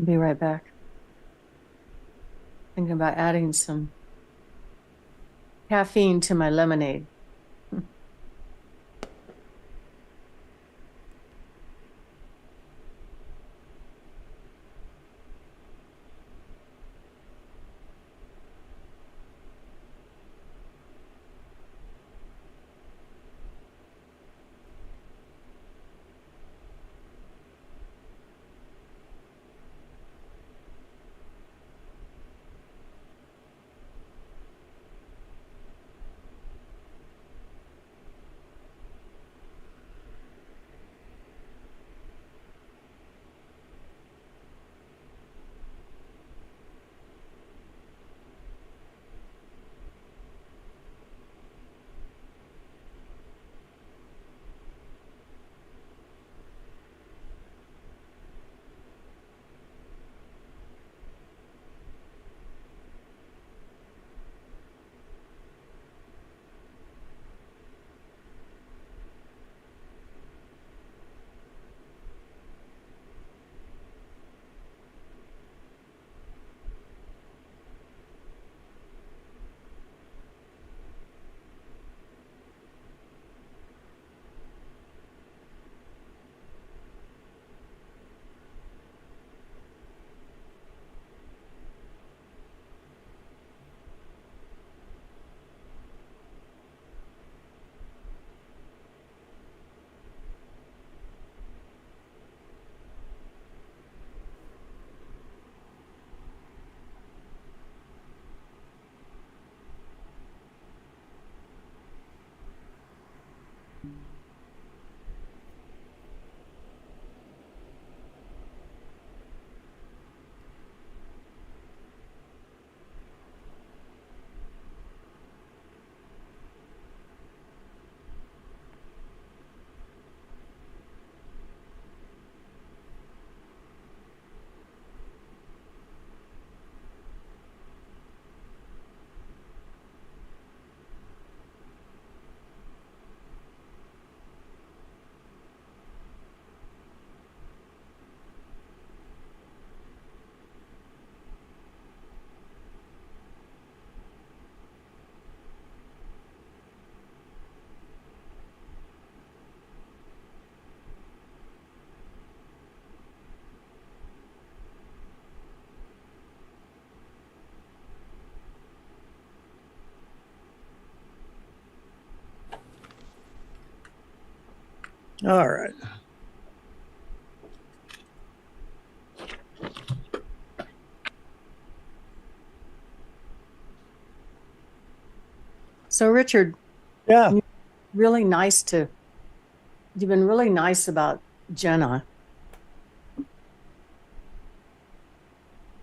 Be right back. Thinking about adding some caffeine to my lemonade. All right. So, Richard, Yeah. you really nice to, you've been really nice about Jenna. I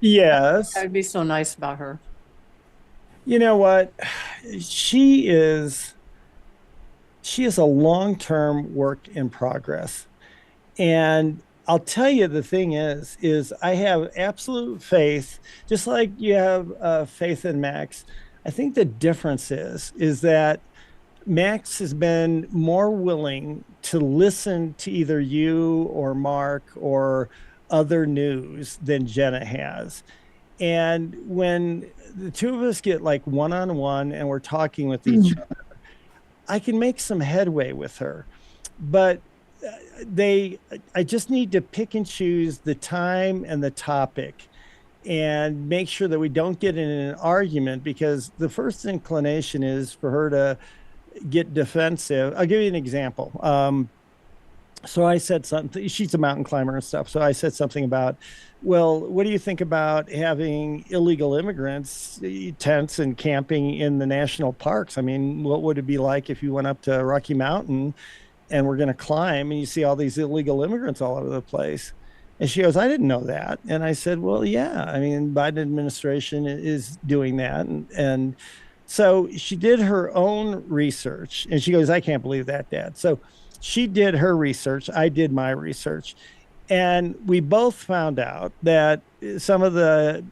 Yes. would be so nice about her. You know what? She is she is a long-term work in progress. And I'll tell you the thing is I have absolute faith, just like you have faith in Max. I think the difference is that Max has been more willing to listen to either you or Mark or other news than Jenna has. And when the two of us get like one on one and we're talking with each other, I can make some headway with her. But I just need to pick and choose the time and the topic and make sure that we don't get in an argument because the first inclination is for her to get defensive. I'll give you an example. So I said something, she's a mountain climber and stuff. So I said something about, well, what do you think about having illegal immigrants tents and camping in the national parks? I mean, what would it be like if you went up to Rocky Mountain and we're going to climb and you see all these illegal immigrants all over the place? And she goes, I didn't know that. And I said, well, yeah, I mean, Biden administration is doing that. And so she did her own research and she goes, I can't believe that, Dad. So she did her research. I did my research. And we both found out that some of the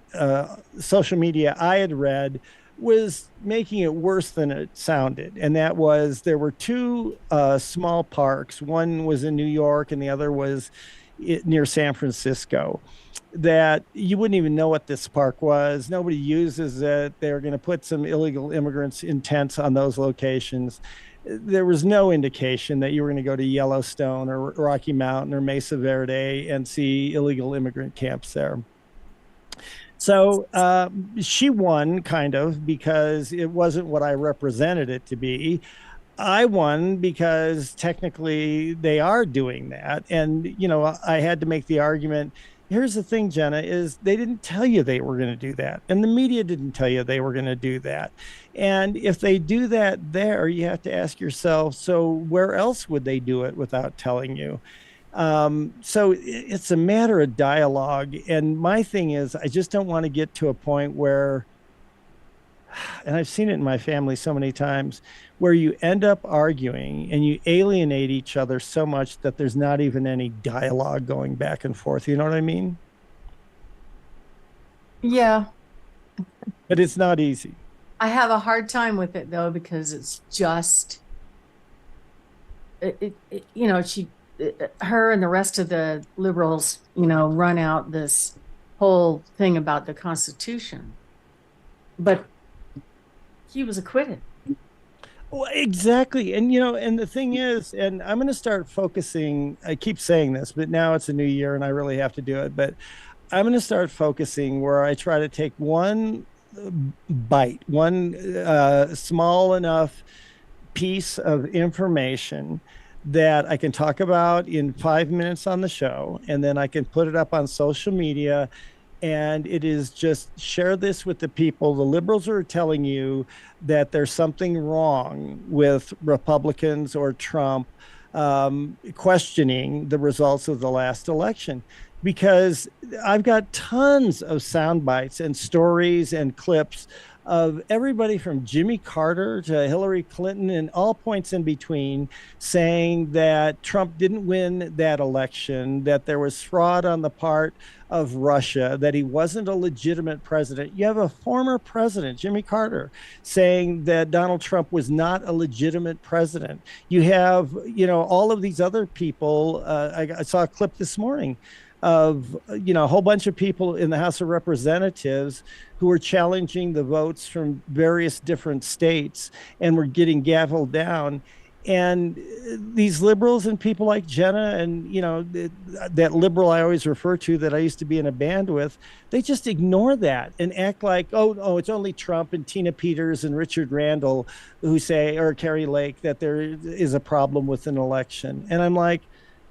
social media I had read was making it worse than it sounded. And that was there were two small parks. One was in New York and the other was near San Francisco that you wouldn't even know what this park was. Nobody uses it. They're going to put some illegal immigrants in tents on those locations. There was no indication that you were going to go to Yellowstone or Rocky Mountain or Mesa Verde and see illegal immigrant camps there. So she won kind of because it wasn't what I represented it to be. I won because technically they are doing that. And, I had to make the argument. Here's the thing, Jenna, is they didn't tell you they were going to do that. And the media didn't tell you they were going to do that. And if they do that there, you have to ask yourself, so where else would they do it without telling you? So it's a matter of dialogue. And my thing is, I just don't want to get to a point where, and I've seen it in my family so many times, where you end up arguing and you alienate each other so much that there's not even any dialogue going back and forth. You know what I mean? Yeah. But it's not easy. I have a hard time with it though, because it's just, her and the rest of the liberals, run out this whole thing about the Constitution, but he was acquitted. Well, exactly. And, and the thing is, and I'm going to start focusing, I keep saying this, but now it's a new year and I really have to do it. But I'm going to start focusing where I try to take one bite, one small enough piece of information that I can talk about in 5 minutes on the show, and then I can put it up on social media. And it is just share this with the people. The liberals are telling you that there's something wrong with Republicans or Trump questioning the results of the last election, because I've got tons of sound bites and stories and clips of everybody from Jimmy Carter to Hillary Clinton and all points in between saying that Trump didn't win that election, that there was fraud on the part of Russia, that he wasn't a legitimate president. You have a former president, Jimmy Carter, saying that Donald Trump was not a legitimate president. You have, all of these other people. I saw a clip this morning of a whole bunch of people in the House of Representatives who were challenging the votes from various different states and were getting gavelled down. And these liberals and people like Jenna and that liberal I always refer to that I used to be in a band with, they just ignore that and act like oh it's only Trump and Tina Peters and Richard Randall who say, or Carrie Lake, that there is a problem with an election. And I'm like,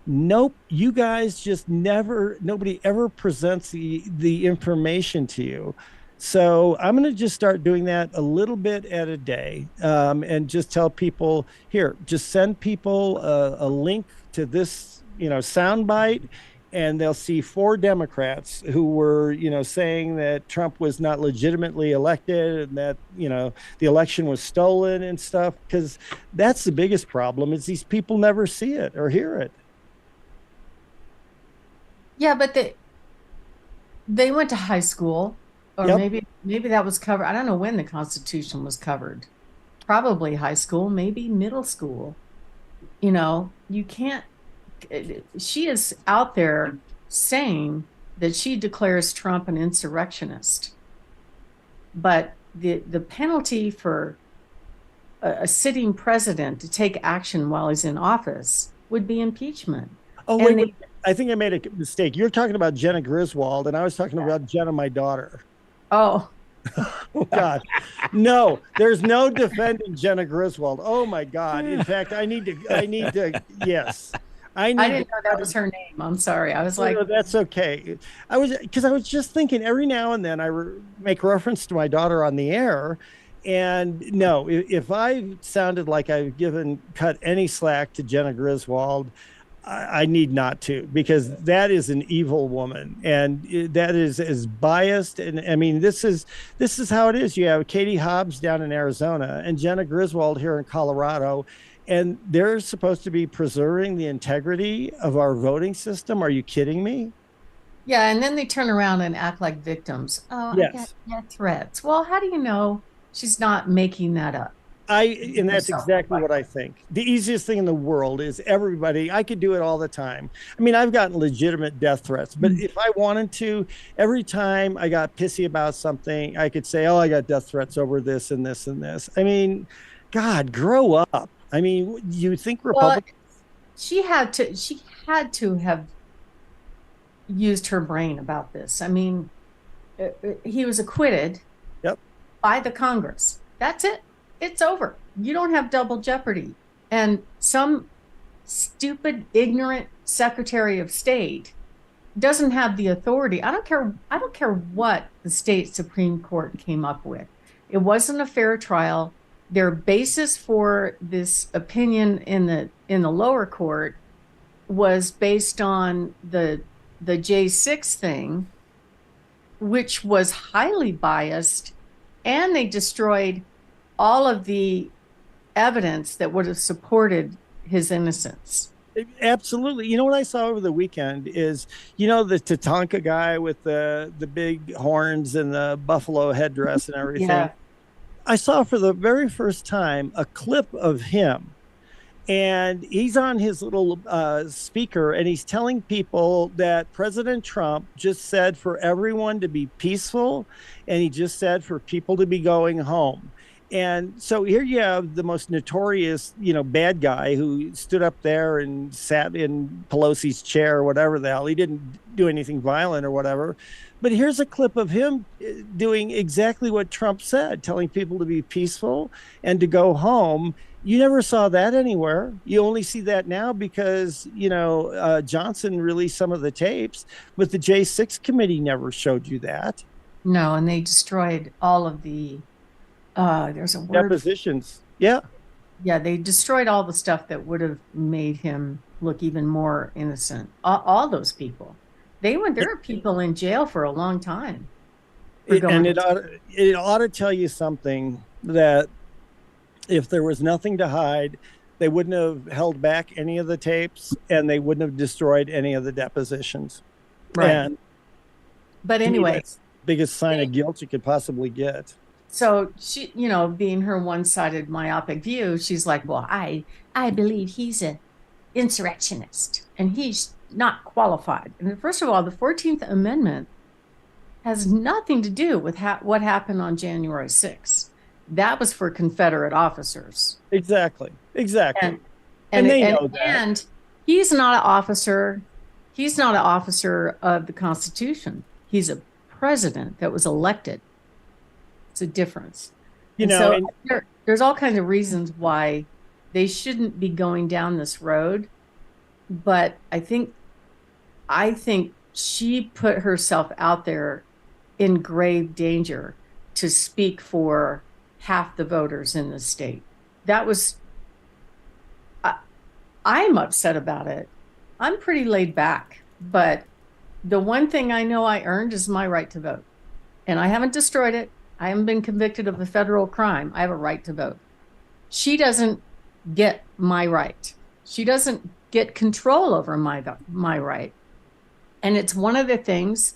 nope, you guys just nobody ever presents the information to you. So I'm going to just start doing that a little bit at a day, and just tell people here, just send people a link to this, soundbite, and they'll see 4 Democrats who were, saying that Trump was not legitimately elected and that, the election was stolen and stuff, because that's the biggest problem is these people never see it or hear it. Yeah, but they went to high school, or Yep. maybe that was covered. I don't know when the Constitution was covered. Probably high school, maybe middle school. You can't. She is out there saying that she declares Trump an insurrectionist, but the penalty for a sitting president to take action while he's in office would be impeachment. Oh, And wait. I think I made a mistake. You're talking about Jenna Griswold, and I was talking about Jenna, my daughter. oh, Oh, God. No, there's no defending Jenna Griswold. Oh, my God. In fact, yes. I I need didn't to, know that was her name. I'm sorry. I was no, like, no, that's okay. Because I was just thinking every now and then make reference to my daughter on the air. And no, if I sounded like I've cut any slack to Jenna Griswold, I need not to, because that is an evil woman, and that is as biased. And I mean, this is how it is. You have Katie Hobbs down in Arizona and Jenna Griswold here in Colorado, and they're supposed to be preserving the integrity of our voting system. Are you kidding me? yeah. And then they turn around and act like victims. Oh, I got Yes. threats. Well, how do you know she's not making that up? And that's yourself exactly like what I that. think. The easiest thing in the world is everybody, I could do it all the time. I mean, I've gotten legitimate death threats, but Mm. if I wanted to, every time I got pissy about something, I could say, oh, I got death threats over this and this and this. I mean, God, grow up. I mean, you think Well, Republicans? she had to have used her brain about this. I mean, he was acquitted Yep. by the Congress. That's it. It's over. You don't have double jeopardy. And some stupid, ignorant Secretary of State doesn't have the authority. I don't care what the state Supreme Court came up with. It wasn't a fair trial. Their basis for this opinion in the lower court was based on the J6 thing, which was highly biased, and they destroyed all of the evidence that would have supported his innocence. Absolutely. You know what I saw over the weekend is, the Tatanka guy with the big horns and the buffalo headdress and everything. Yeah. I saw for the very first time a clip of him, and he's on his little speaker, and he's telling people that President Trump just said for everyone to be peaceful, and he just said for people to be going home. And so here you have the most notorious, bad guy who stood up there and sat in Pelosi's chair or whatever the hell. He didn't do anything violent or whatever. But here's a clip of him doing exactly what Trump said, telling people to be peaceful and to go home. You never saw that anywhere. You only see that now because, Johnson released some of the tapes, but the J6 committee never showed you that. No, and they destroyed all of the there's a word. Depositions. Yeah. Yeah, they destroyed all the stuff that would have made him look even more innocent. All those people. There are people in jail for a long time for And going. it ought to tell you something that if there was nothing to hide, they wouldn't have held back any of the tapes and they wouldn't have destroyed any of the depositions. Right. And But to me, anyway, that's the biggest sign of they, guilt you could possibly get. so she, being her one-sided myopic view, she's like, well, I believe he's an insurrectionist and he's not qualified. And first of all, the 14th Amendment has nothing to do with what happened on January 6th. That was for Confederate officers. Exactly. Exactly. And And they know that. and he's not an officer. He's not an officer of the Constitution. He's a president that was elected. It's a difference. You And know, so and there's all kinds of reasons why they shouldn't be going down this road. But I think she put herself out there in grave danger to speak for half the voters in the state. That was, I, I'm upset about it. I'm pretty laid back, but the one thing I know I earned is my right to vote. And I haven't destroyed it. I haven't been convicted of a federal crime. I have a right to vote. She doesn't get my right. She doesn't get control over my right. And it's one of the things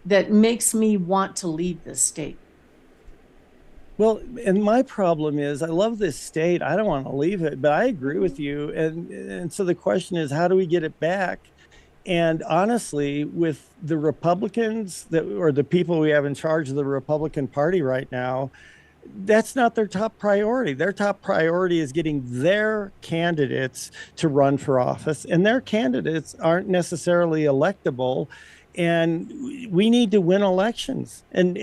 that makes me want to leave this state. well, and my problem is I love this state. I don't want to leave it, but I agree with you. And so the question is, how do we get it back? And honestly, with the Republicans that or the people we have in charge of the Republican Party right now, that's not their top priority. Their top priority is getting their candidates to run for office, and their candidates aren't necessarily electable. And we need to win elections, and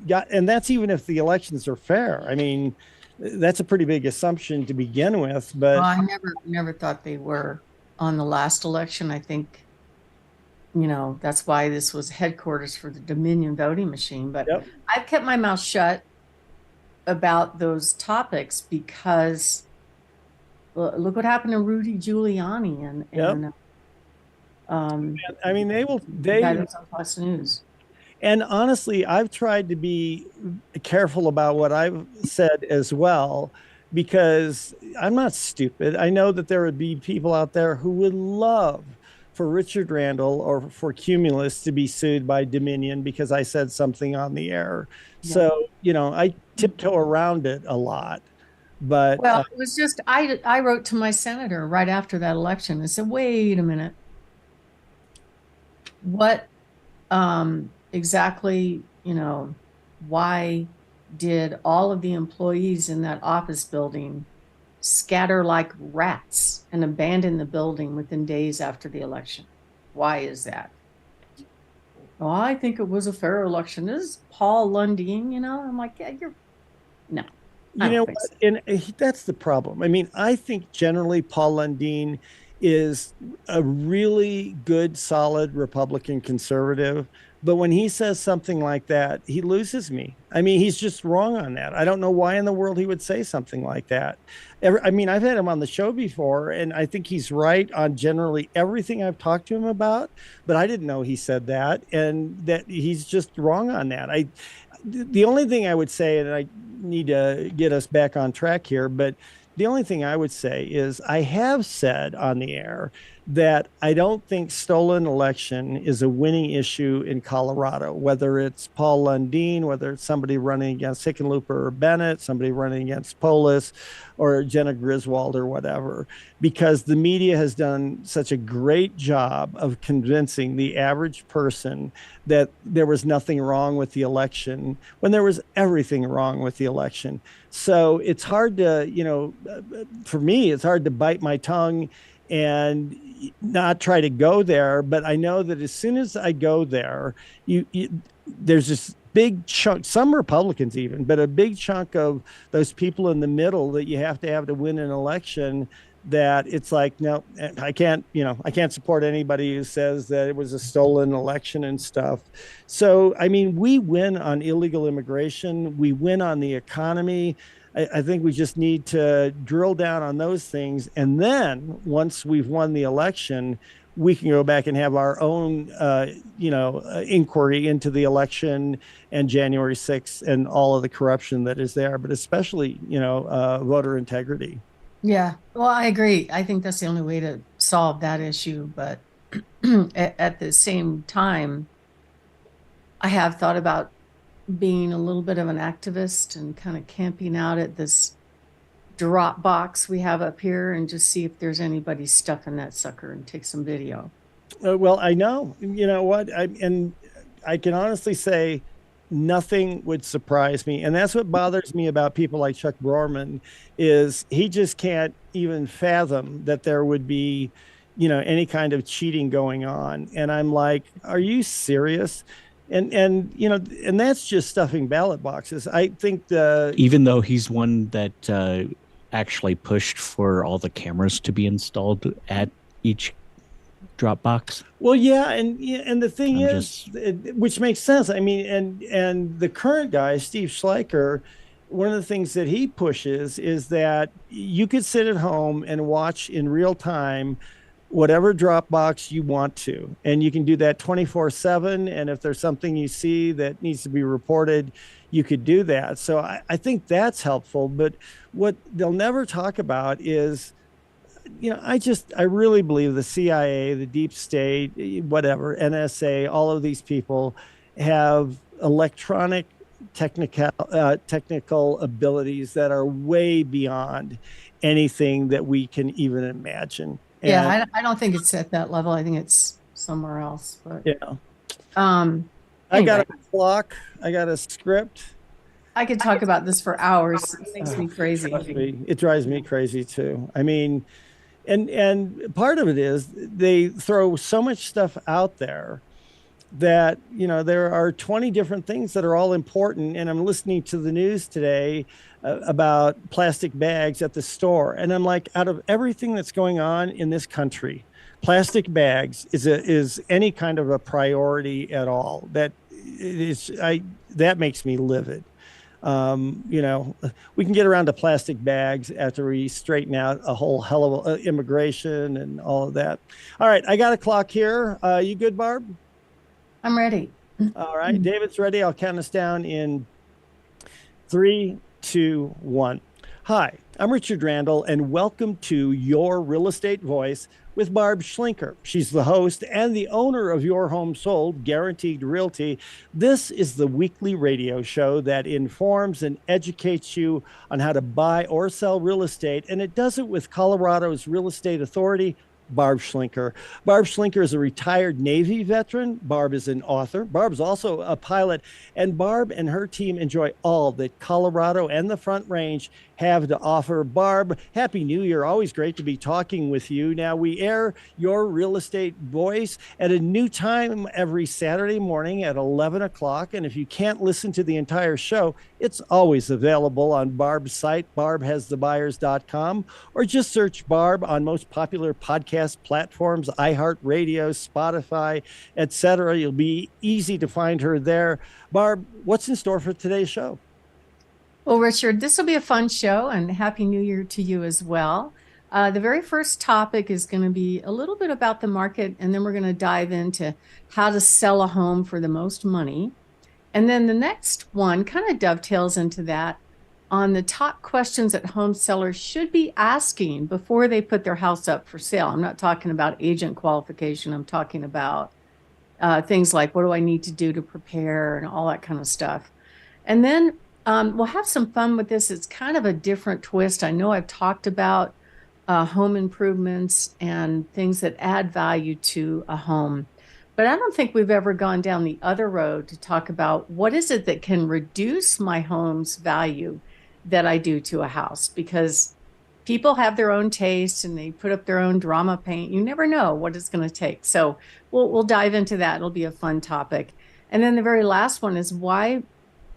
that's even if the elections are fair. I mean, that's a pretty big assumption to begin with, Well, but I never thought they were on the last election. I think, that's why this was headquarters for the Dominion voting machine. But yep, I've kept my mouth shut about those topics because look what happened to Rudy Giuliani yep. and um, I mean, the guy they that's on Fox News. And honestly, I've tried to be careful about what I've said as well, because I'm not stupid. I know that there would be people out there who would love for Richard Randall or for Cumulus to be sued by Dominion because I said something on the air. Yeah. So, I tiptoe around it a lot. But Well, it was just I wrote to my senator right after that election and said, wait a minute, what exactly, why did all of the employees in that office building scatter like rats and abandon the building within days after the election? Why is that? Well, I think it was a fair election. This is Paul Lundeen, I'm like, yeah, no, I you know don't think what? so. And that's the problem. I mean, I think generally Paul Lundeen is a really good, solid Republican conservative. But when he says something like that, he loses me. I mean, he's just wrong on that. I don't know why in the world he would say something like that. I mean, I've had him on the show before, and I think he's right on generally everything I've talked to him about. But I didn't know he said that, and that he's just wrong on that. The only thing I would say, and I need to get us back on track here, but the only thing I would say is I have said on the air that I don't think stolen election is a winning issue in Colorado, whether it's Paul Lundeen, whether it's somebody running against Hickenlooper or Bennett, somebody running against Polis or Jenna Griswold or whatever, because the media has done such a great job of convincing the average person that there was nothing wrong with the election when there was everything wrong with the election. So it's hard to, for me, it's hard to bite my tongue and not try to go there. But I know that as soon as I go there, there's this big chunk, some Republicans even, but a big chunk of those people in the middle that you have to win an election, that it's like, no, I can't support anybody who says that it was a stolen election and stuff. So I mean, we win on illegal immigration, we win on the economy. I think we just need to drill down on those things, and then once we've won the election, we can go back and have our own inquiry into the election and January 6th and all of the corruption that is there, but especially voter integrity. Yeah, well, I agree. I think that's the only way to solve that issue. But at the same time, I have thought about being a little bit of an activist and kind of camping out at this drop box we have up here and just see if there's anybody stuck in that sucker and take some video. Well, I know. You know what? And I can honestly say nothing would surprise me. And that's what bothers me about people like Chuck Borman, is he just can't even fathom that there would be, any kind of cheating going on. And I'm like, are you serious? And that's just stuffing ballot boxes. I think the Even though he's one that actually pushed for all the cameras to be installed at each Dropbox. Well, yeah, and the thing I'm is, just which makes sense. I mean, and the current guy, Steve Schleicher, one of the things that he pushes is that you could sit at home and watch in real time whatever Dropbox you want to, and you can do that 24/7. And if there's something you see that needs to be reported, you could do that. So I think that's helpful. But what they'll never talk about is, I really believe the CIA, the deep state, whatever, NSA, all of these people have electronic technical abilities that are way beyond anything that we can even imagine. Yeah, And I don't think it's at that level. I think it's somewhere else. But you know, um, I got anyway, a clock, I got a script. I could talk about this for hours. It makes me crazy. Trust me, it drives me crazy too. I mean, and part of it is they throw so much stuff out there that there are 20 different things that are all important. And I'm listening to the news today about plastic bags at the store, and I'm like, out of everything that's going on in this country, plastic bags is any kind of a priority at all. That makes me livid. We can get around to plastic bags after we straighten out a whole hell of immigration and all of that. All right, I got a clock here. You good, Barb? I'm ready. All right, David's ready. I'll count us down in 3, 2, 1. Hi, I'm Richard Randall, and welcome to Your Real Estate Voice with Barb Schlinker. She's the host and the owner of Your Home Sold, Guaranteed Realty. This is the weekly radio show that informs and educates you on how to buy or sell real estate, and it does it with Colorado's Real Estate Authority, Barb Schlinker. Barb Schlinker is a retired Navy veteran. Barb is an author. Barb's also a pilot. And Barb and her team enjoy all that Colorado and the Front Range have to offer. Barb, Happy New Year. Always great to be talking with you. Now, we air Your Real Estate Voice at a new time every Saturday morning at 11 o'clock. And if you can't listen to the entire show, it's always available on Barb's site, barbhasthebuyers.com, or just search Barb on most popular podcast platforms, iHeartRadio, Spotify, etc. You'll be easy to find her there. Barb, what's in store for today's show? Well, Richard, this will be a fun show, and Happy New Year to you as well. The very first topic is going to be a little bit about the market, and then we're going to dive into how to sell a home for the most money. And then the next one kind of dovetails into that on the top questions that home sellers should be asking before they put their house up for sale. I'm not talking about agent qualification. I'm talking about things like, what do I need to do to prepare and all that kind of stuff. And then we'll have some fun with this. It's kind of a different twist. I know I've talked about home improvements and things that add value to a home, but I don't think we've ever gone down the other road to talk about what is it that can reduce my home's value that I do to a house, because people have their own tastes and they put up their own drama paint. You never know what it's going to take. So we'll dive into that. It'll be a fun topic. And then the very last one is why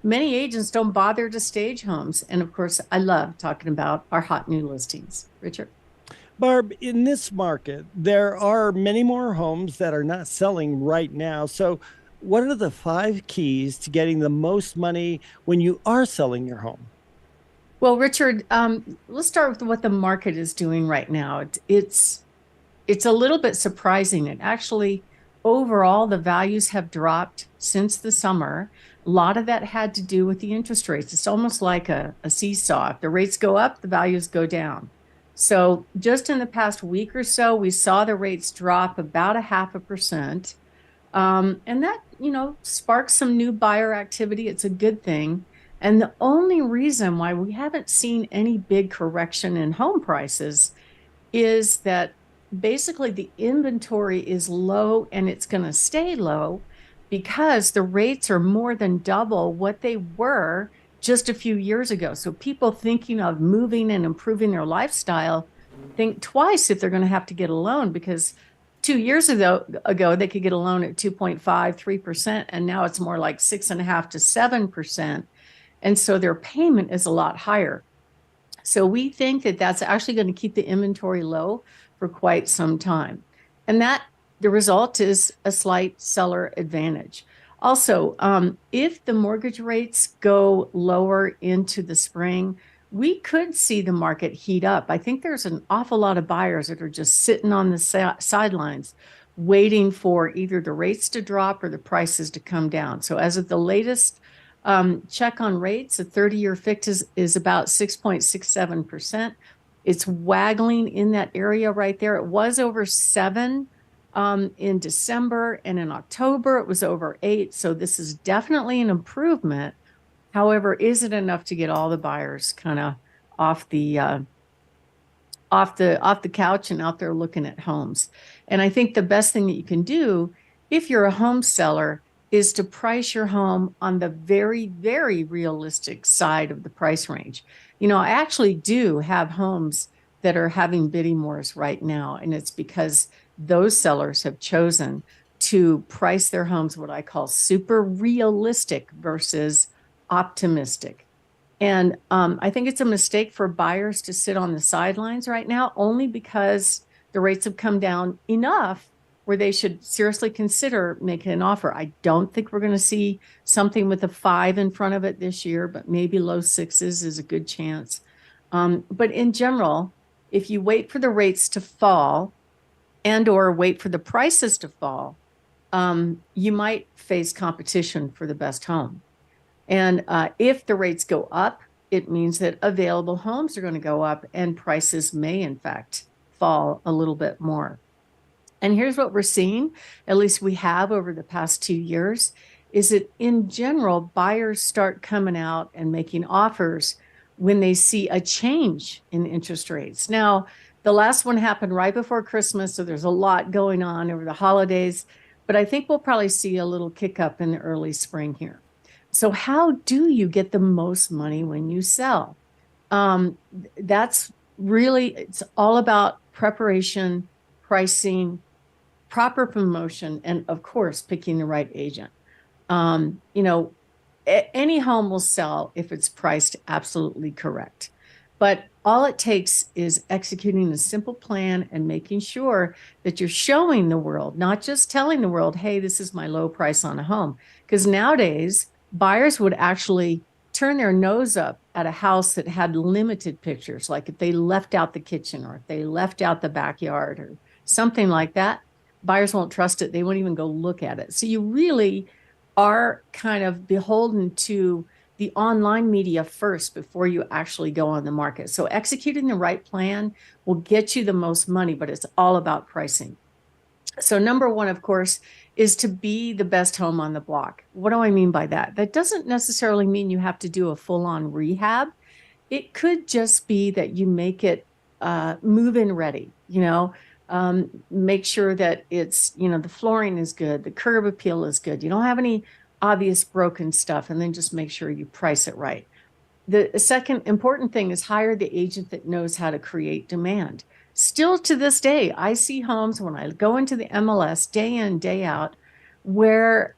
many agents don't bother to stage homes. And of course, I love talking about our hot new listings. Richard? Barb, in this market, there are many more homes that are not selling right now. So what are the 5 keys to getting the most money when you are selling your home? Well, Richard, let's start with what the market is doing right now. It's a little bit surprising. It actually, overall, the values have dropped since the summer. A lot of that had to do with the interest rates. It's almost like a seesaw. If the rates go up, the values go down. So just in the past week or so, we saw the rates drop about 0.5%. And that, sparks some new buyer activity. It's a good thing. And the only reason why we haven't seen any big correction in home prices is that basically the inventory is low, and it's going to stay low because the rates are more than double what they were just a few years ago. So people thinking of moving and improving their lifestyle think twice if they're going to have to get a loan, because 2 years ago they could get a loan at 2.5, 3%, and now it's more like 6.5 to 7%. And so their payment is a lot higher. So we think that that's actually going to keep the inventory low for quite some time. And that the result is a slight seller advantage. Also, if the mortgage rates go lower into the spring, we could see the market heat up. I think there's an awful lot of buyers that are just sitting on the sidelines waiting for either the rates to drop or the prices to come down. So as of the latest check on rates, a 30-year fix is about 6.67%. It's waggling in that area right there. It was over 7 in December, and in October it was over 8. So this is definitely an improvement. However, is it enough to get all the buyers kind of off the couch and out there looking at homes? And I think the best thing that you can do if you're a home seller is to price your home on the very, very realistic side of the price range. I actually do have homes that are having bidding wars right now, and it's because those sellers have chosen to price their homes what I call super realistic versus optimistic. And I think it's a mistake for buyers to sit on the sidelines right now, only because the rates have come down enough where they should seriously consider making an offer. I don't think we're going to see something with a 5 in front of it this year, but maybe low 6s is a good chance. But in general, if you wait for the rates to fall and or wait for the prices to fall, you might face competition for the best home. And if the rates go up, it means that available homes are going to go up and prices may, in fact, fall a little bit more. And here's what we're seeing, at least we have over the past 2 years, is that in general, buyers start coming out and making offers when they see a change in interest rates. Now, the last one happened right before Christmas, so there's a lot going on over the holidays, but I think we'll probably see a little kick up in the early spring here. So how do you get the most money when you sell? That's really, it's all about preparation, pricing, proper promotion, and of course, picking the right agent. You know, any home will sell if it's priced absolutely correct. But all it takes is executing a simple plan and making sure that you're showing the world, not just telling the world, hey, this is my low price on a home. Because nowadays, buyers would actually turn their nose up at a house that had limited pictures, like if they left out the kitchen or if they left out the backyard or something like that. Buyers won't trust it. They won't even go look at it. So you really are kind of beholden to the online media first before you actually go on the market. So executing the right plan will get you the most money, but it's all about pricing. So number one, of course, is to be the best home on the block. What do I mean by that? That doesn't necessarily mean you have to do a full-on rehab. It could just be that you make it move-in ready, make sure that it's, the flooring is good, the curb appeal is good. You don't have any obvious broken stuff, and then just make sure you price it right. The second important thing is hire the agent that knows how to create demand. Still to this day, I see homes when I go into the MLS day in, day out, where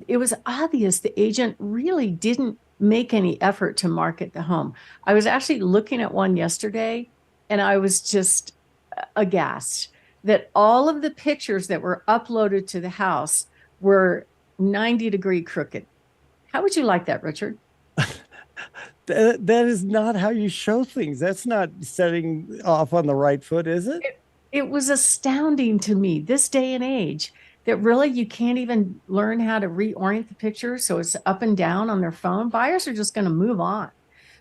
it was obvious the agent really didn't make any effort to market the home. I was actually looking at one yesterday and I was just aghast that all of the pictures that were uploaded to the house were 90-degree crooked. How would you like that, Richard? That is not how you show things. That's not setting off on the right foot, is it? It was astounding to me this day and age that really you can't even learn how to reorient the picture so it's up and down on their phone. Buyers are just going to move on.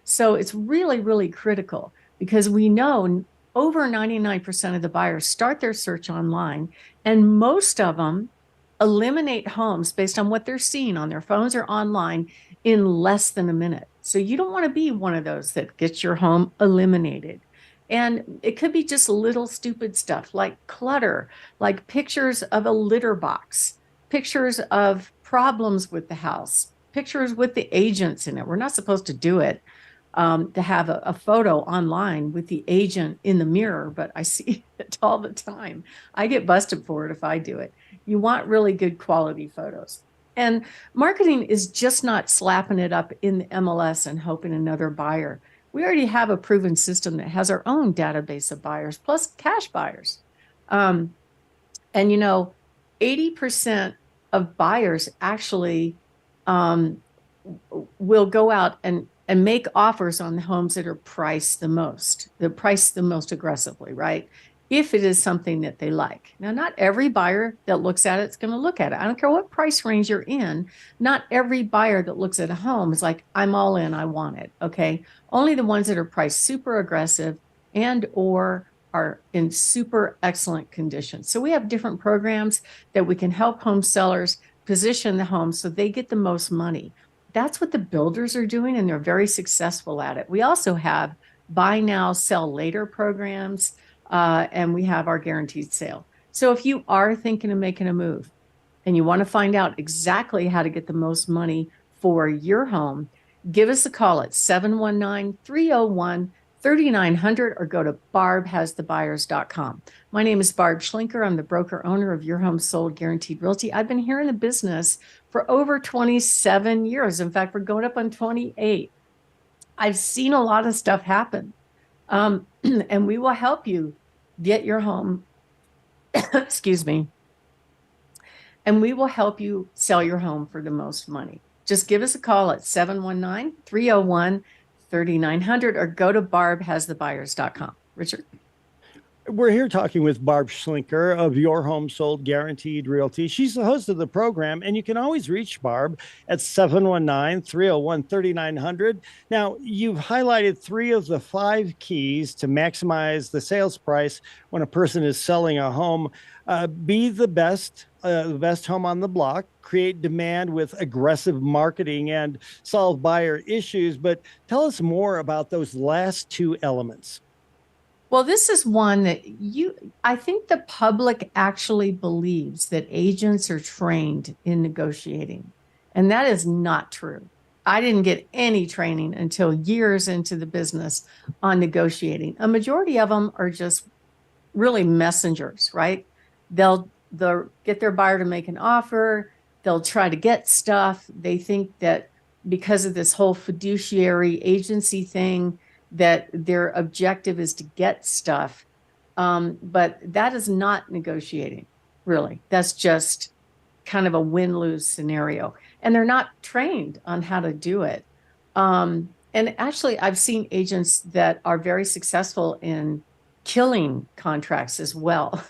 So it's really, really critical because we know over 99% of the buyers start their search online, and most of them eliminate homes based on what they're seeing on their phones or online in less than a minute. So you don't want to be one of those that gets your home eliminated. And it could be just little stupid stuff like clutter, like pictures of a litter box, pictures of problems with the house, pictures with the agents in it. We're not supposed to do it, to have a photo online with the agent in the mirror, but I see it all the time. I get busted for it if I do it. You want really good quality photos. And marketing is just not slapping it up in the MLS and hoping another buyer. We already have a proven system that has our own database of buyers plus cash buyers. And 80% of buyers actually will go out and make offers on the homes that are priced the most, aggressively, right? If it is something that they like. Now, not every buyer that looks at it is going to look at it. I don't care what price range you're in. Not every buyer that looks at a home is like, I'm all in, I want it. Okay. Only the ones that are priced super aggressive and or are in super excellent condition. So we have different programs that we can help home sellers position the home so they get the most money. That's what the builders are doing, and they're very successful at it. We also have buy now, sell later programs, and we have our guaranteed sale. So if you are thinking of making a move and you want to find out exactly how to get the most money for your home, give us a call at 719-301-3900 or go to barbhasthebuyers.com. My name is Barb Schlinker. I'm the broker owner of Your Home Sold Guaranteed Realty. I've been here in the business for over 27 years. In fact, we're going up on 28. I've seen a lot of stuff happen. And we will help you get your home, excuse me, and we will help you sell your home for the most money. Just give us a call at 719-301-3900 or go to barbhasthebuyers.com. Richard? We're here talking with Barb Schlinker of Your Home Sold Guaranteed Realty. She's the host of the program, and you can always reach Barb at 719-301-3900. Now, you've highlighted three of the five keys to maximize the sales price when a person is selling a home. Be the best home on the block, create demand with aggressive marketing, and solve buyer issues. But tell us more about those last two elements. Well, this is one that I think the public actually believes that agents are trained in negotiating, and that is not true. I didn't get any training until years into the business on negotiating. A majority of them are just really messengers, right? They'll get their buyer to make an offer. They'll try to get stuff. They think that because of this whole fiduciary agency thing, that their objective is to get stuff. But that is not negotiating, really. That's just kind of a win-lose scenario. And they're not trained on how to do it. And actually, I've seen agents that are very successful in killing contracts as well.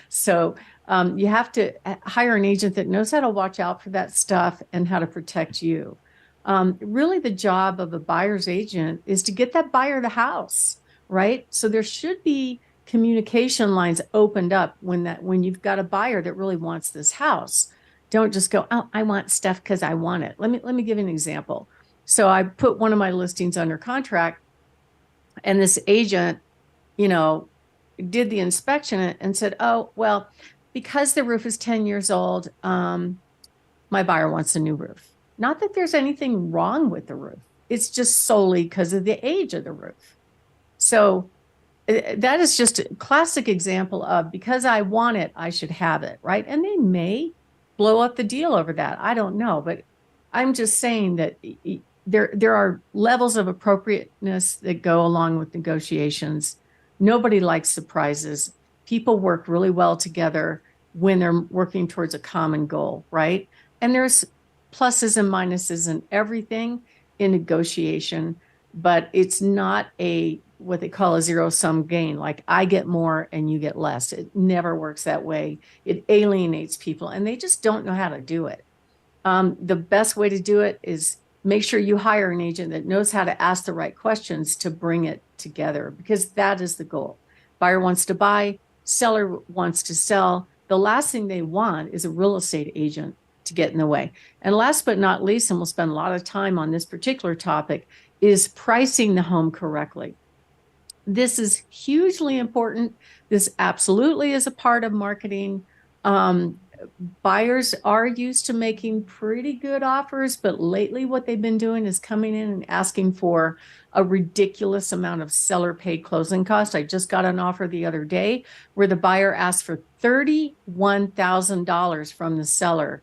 So you have to hire an agent that knows how to watch out for that stuff and how to protect you. Really, the job of a buyer's agent is to get that buyer the house, right? So there should be communication lines opened up when you've got a buyer that really wants this house. Don't just go, oh, I want stuff because I want it. Let me give you an example. So I put one of my listings under contract, and this agent, you know, did the inspection and said, oh, well, because the roof is 10 years old, my buyer wants a new roof. Not that there's anything wrong with the roof. It's just solely because of the age of the roof. So that is just a classic example of because I want it, I should have it, right? And they may blow up the deal over that. I don't know, but I'm just saying that there are levels of appropriateness that go along with negotiations. Nobody likes surprises. People work really well together when they're working towards a common goal, right? And there's pluses and minuses and everything in negotiation, but it's not what they call a zero-sum gain. Like I get more and you get less. It never works that way. It alienates people and they just don't know how to do it. The best way to do it is make sure you hire an agent that knows how to ask the right questions to bring it together, because that is the goal. Buyer wants to buy, seller wants to sell. The last thing they want is a real estate agent to get in the way. And last but not least, and we'll spend a lot of time on this particular topic, is pricing the home correctly. This is hugely important. This absolutely is a part of marketing. Buyers are used to making pretty good offers, but lately what they've been doing is coming in and asking for a ridiculous amount of seller paid closing costs. I just got an offer the other day where the buyer asked for $31,000 from the seller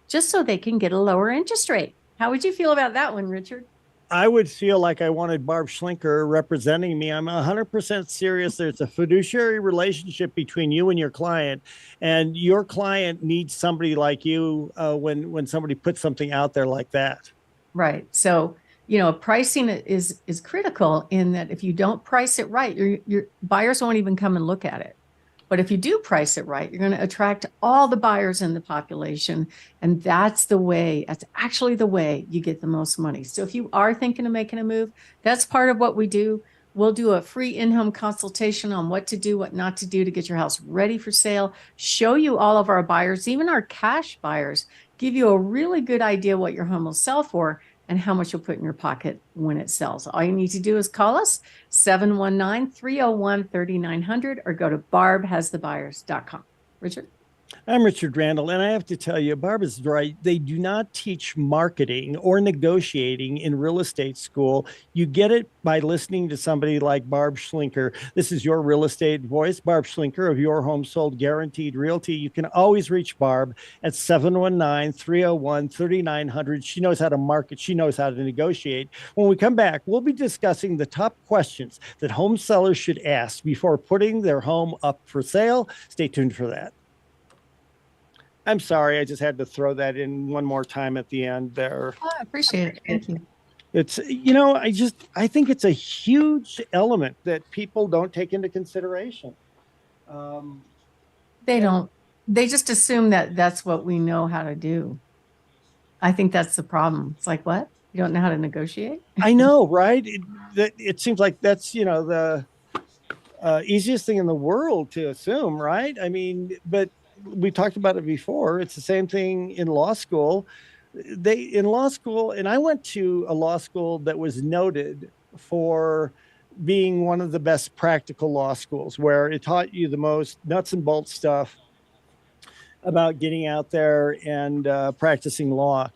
just so they can get a lower interest rate. How would you feel about that one, Richard? I would feel like I wanted Barb Schlinker representing me. I'm 100% serious. There's a fiduciary relationship between you and your client needs somebody like you when somebody puts something out there like that. Right. So, pricing is critical in that if you don't price it right, your buyers won't even come and look at it. But if you do price it right, you're going to attract all the buyers in the population. And that's actually the way you get the most money. So if you are thinking of making a move, that's part of what we do. We'll do a free in-home consultation on what to do, what not to do to get your house ready for sale, show you all of our buyers, even our cash buyers, give you a really good idea what your home will sell for and how much you'll put in your pocket when it sells. All you need to do is call us 719-301-3900 or go to barbhasthebuyers.com. Richard? I'm Richard Randall, and I have to tell you, Barb is right. They do not teach marketing or negotiating in real estate school. You get it by listening to somebody like Barb Schlinker. This is your real estate voice, Barb Schlinker of Your Home Sold Guaranteed Realty. You can always reach Barb at 719-301-3900. She knows how to market. She knows how to negotiate. When we come back, we'll be discussing the top questions that home sellers should ask before putting their home up for sale. Stay tuned for that. I'm sorry, I just had to throw that in one more time at the end there. Oh, I appreciate it. Thank you. It's, I think it's a huge element that people don't take into consideration. Um, They and don't, they just assume that that's what we know how to do. I think that's the problem. It's like, what? You don't know how to negotiate? I know, right? It seems like that's, the easiest thing in the world to assume, right? I mean, but we talked about it before. It's the same thing in law school. In law school, and I went to a law school that was noted for being one of the best practical law schools, where it taught you the most nuts and bolts stuff about getting out there and practicing law.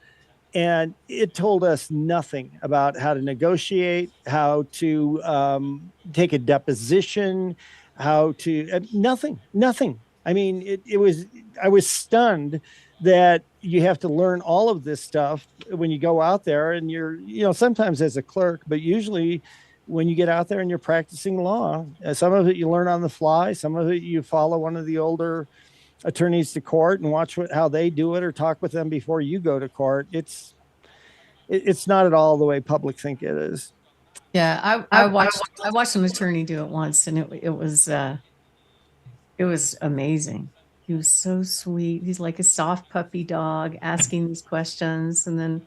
And it told us nothing about how to negotiate, how to take a deposition, how to nothing. I mean, it was, I was stunned that you have to learn all of this stuff when you go out there, and you're, sometimes as a clerk, but usually when you get out there and you're practicing law, some of it you learn on the fly, some of it you follow one of the older attorneys to court and watch how they do it, or talk with them before you go to court. It's not at all the way public think it is. Yeah, I watched an attorney do it once, and it was amazing. He was so sweet. He's like a soft puppy dog asking these questions. And then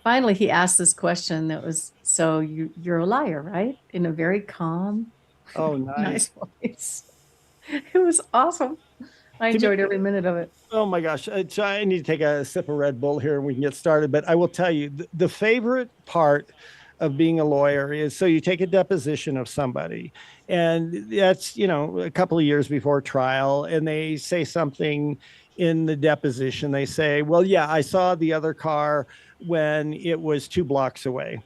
finally he asked this question that was, so you're a liar, right? In a very calm, Oh, nice. nice voice. It was awesome. I To me, enjoyed every minute of it. oh my gosh. So I need to take a sip of Red Bull here and we can get started. But I will tell you, the favorite part of being a lawyer is, so you take a deposition of somebody, and that's, a couple of years before trial, and they say something in the deposition. They say, well, yeah, I saw the other car when it was 2 blocks away.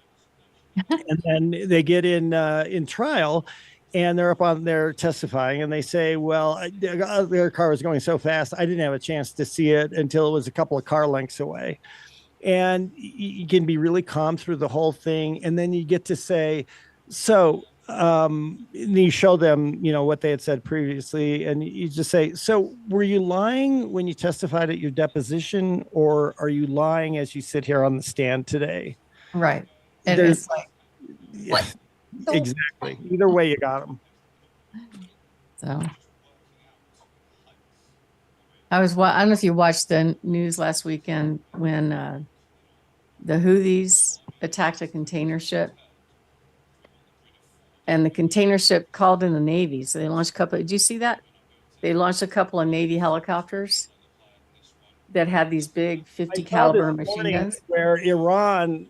And then they get in trial, and they're up on there testifying, and they say, well, their car was going so fast I didn't have a chance to see it until it was a couple of car lengths away. And you can be really calm through the whole thing, and then you get to say, so you show them, what they had said previously, and you just say, so were you lying when you testified at your deposition, or are you lying as you sit here on the stand today? Right. And There's it's like, Yeah, what? So, exactly. Either way, you got them. so I don't know if you watched the news last weekend when the Houthis attacked a container ship, and the container ship called in the Navy. So they launched a couple. Did you see that? They launched a couple of Navy helicopters that had these big I 50 saw this caliber machine morning guns. where Iran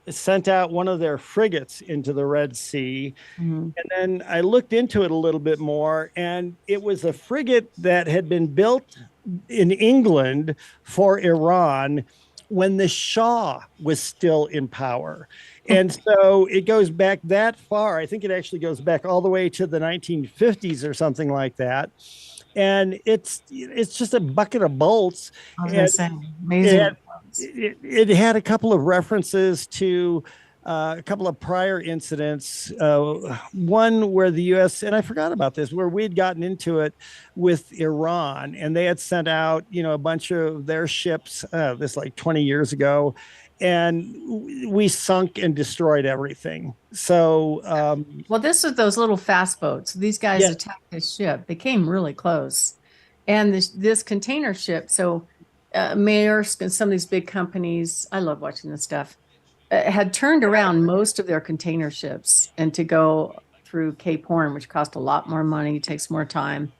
sent out one of their frigates into the Red Sea. Mhm. And then I looked into it a little bit more, and it was a frigate that had been built in England for Iran when the Shah was still in power. And so it goes back that far. I think it actually goes back all the way to the 1950s or something like that. And it's just a bucket of bolts. I was going And to say, it amazing had, what it was. it had a couple of references to a couple of prior incidents. One where the U.S., and I forgot about this, where we'd gotten into it with Iran, and they had sent out, a bunch of their ships, this like 20 years ago, and we sunk and destroyed everything. So, Well, this was those little fast boats. These guys yeah, attacked this ship. They came really close. And this container ship, so Maersk and some of these big companies, I love watching this stuff, had turned around most of their container ships and to go through Cape Horn, which cost a lot more money, takes more time.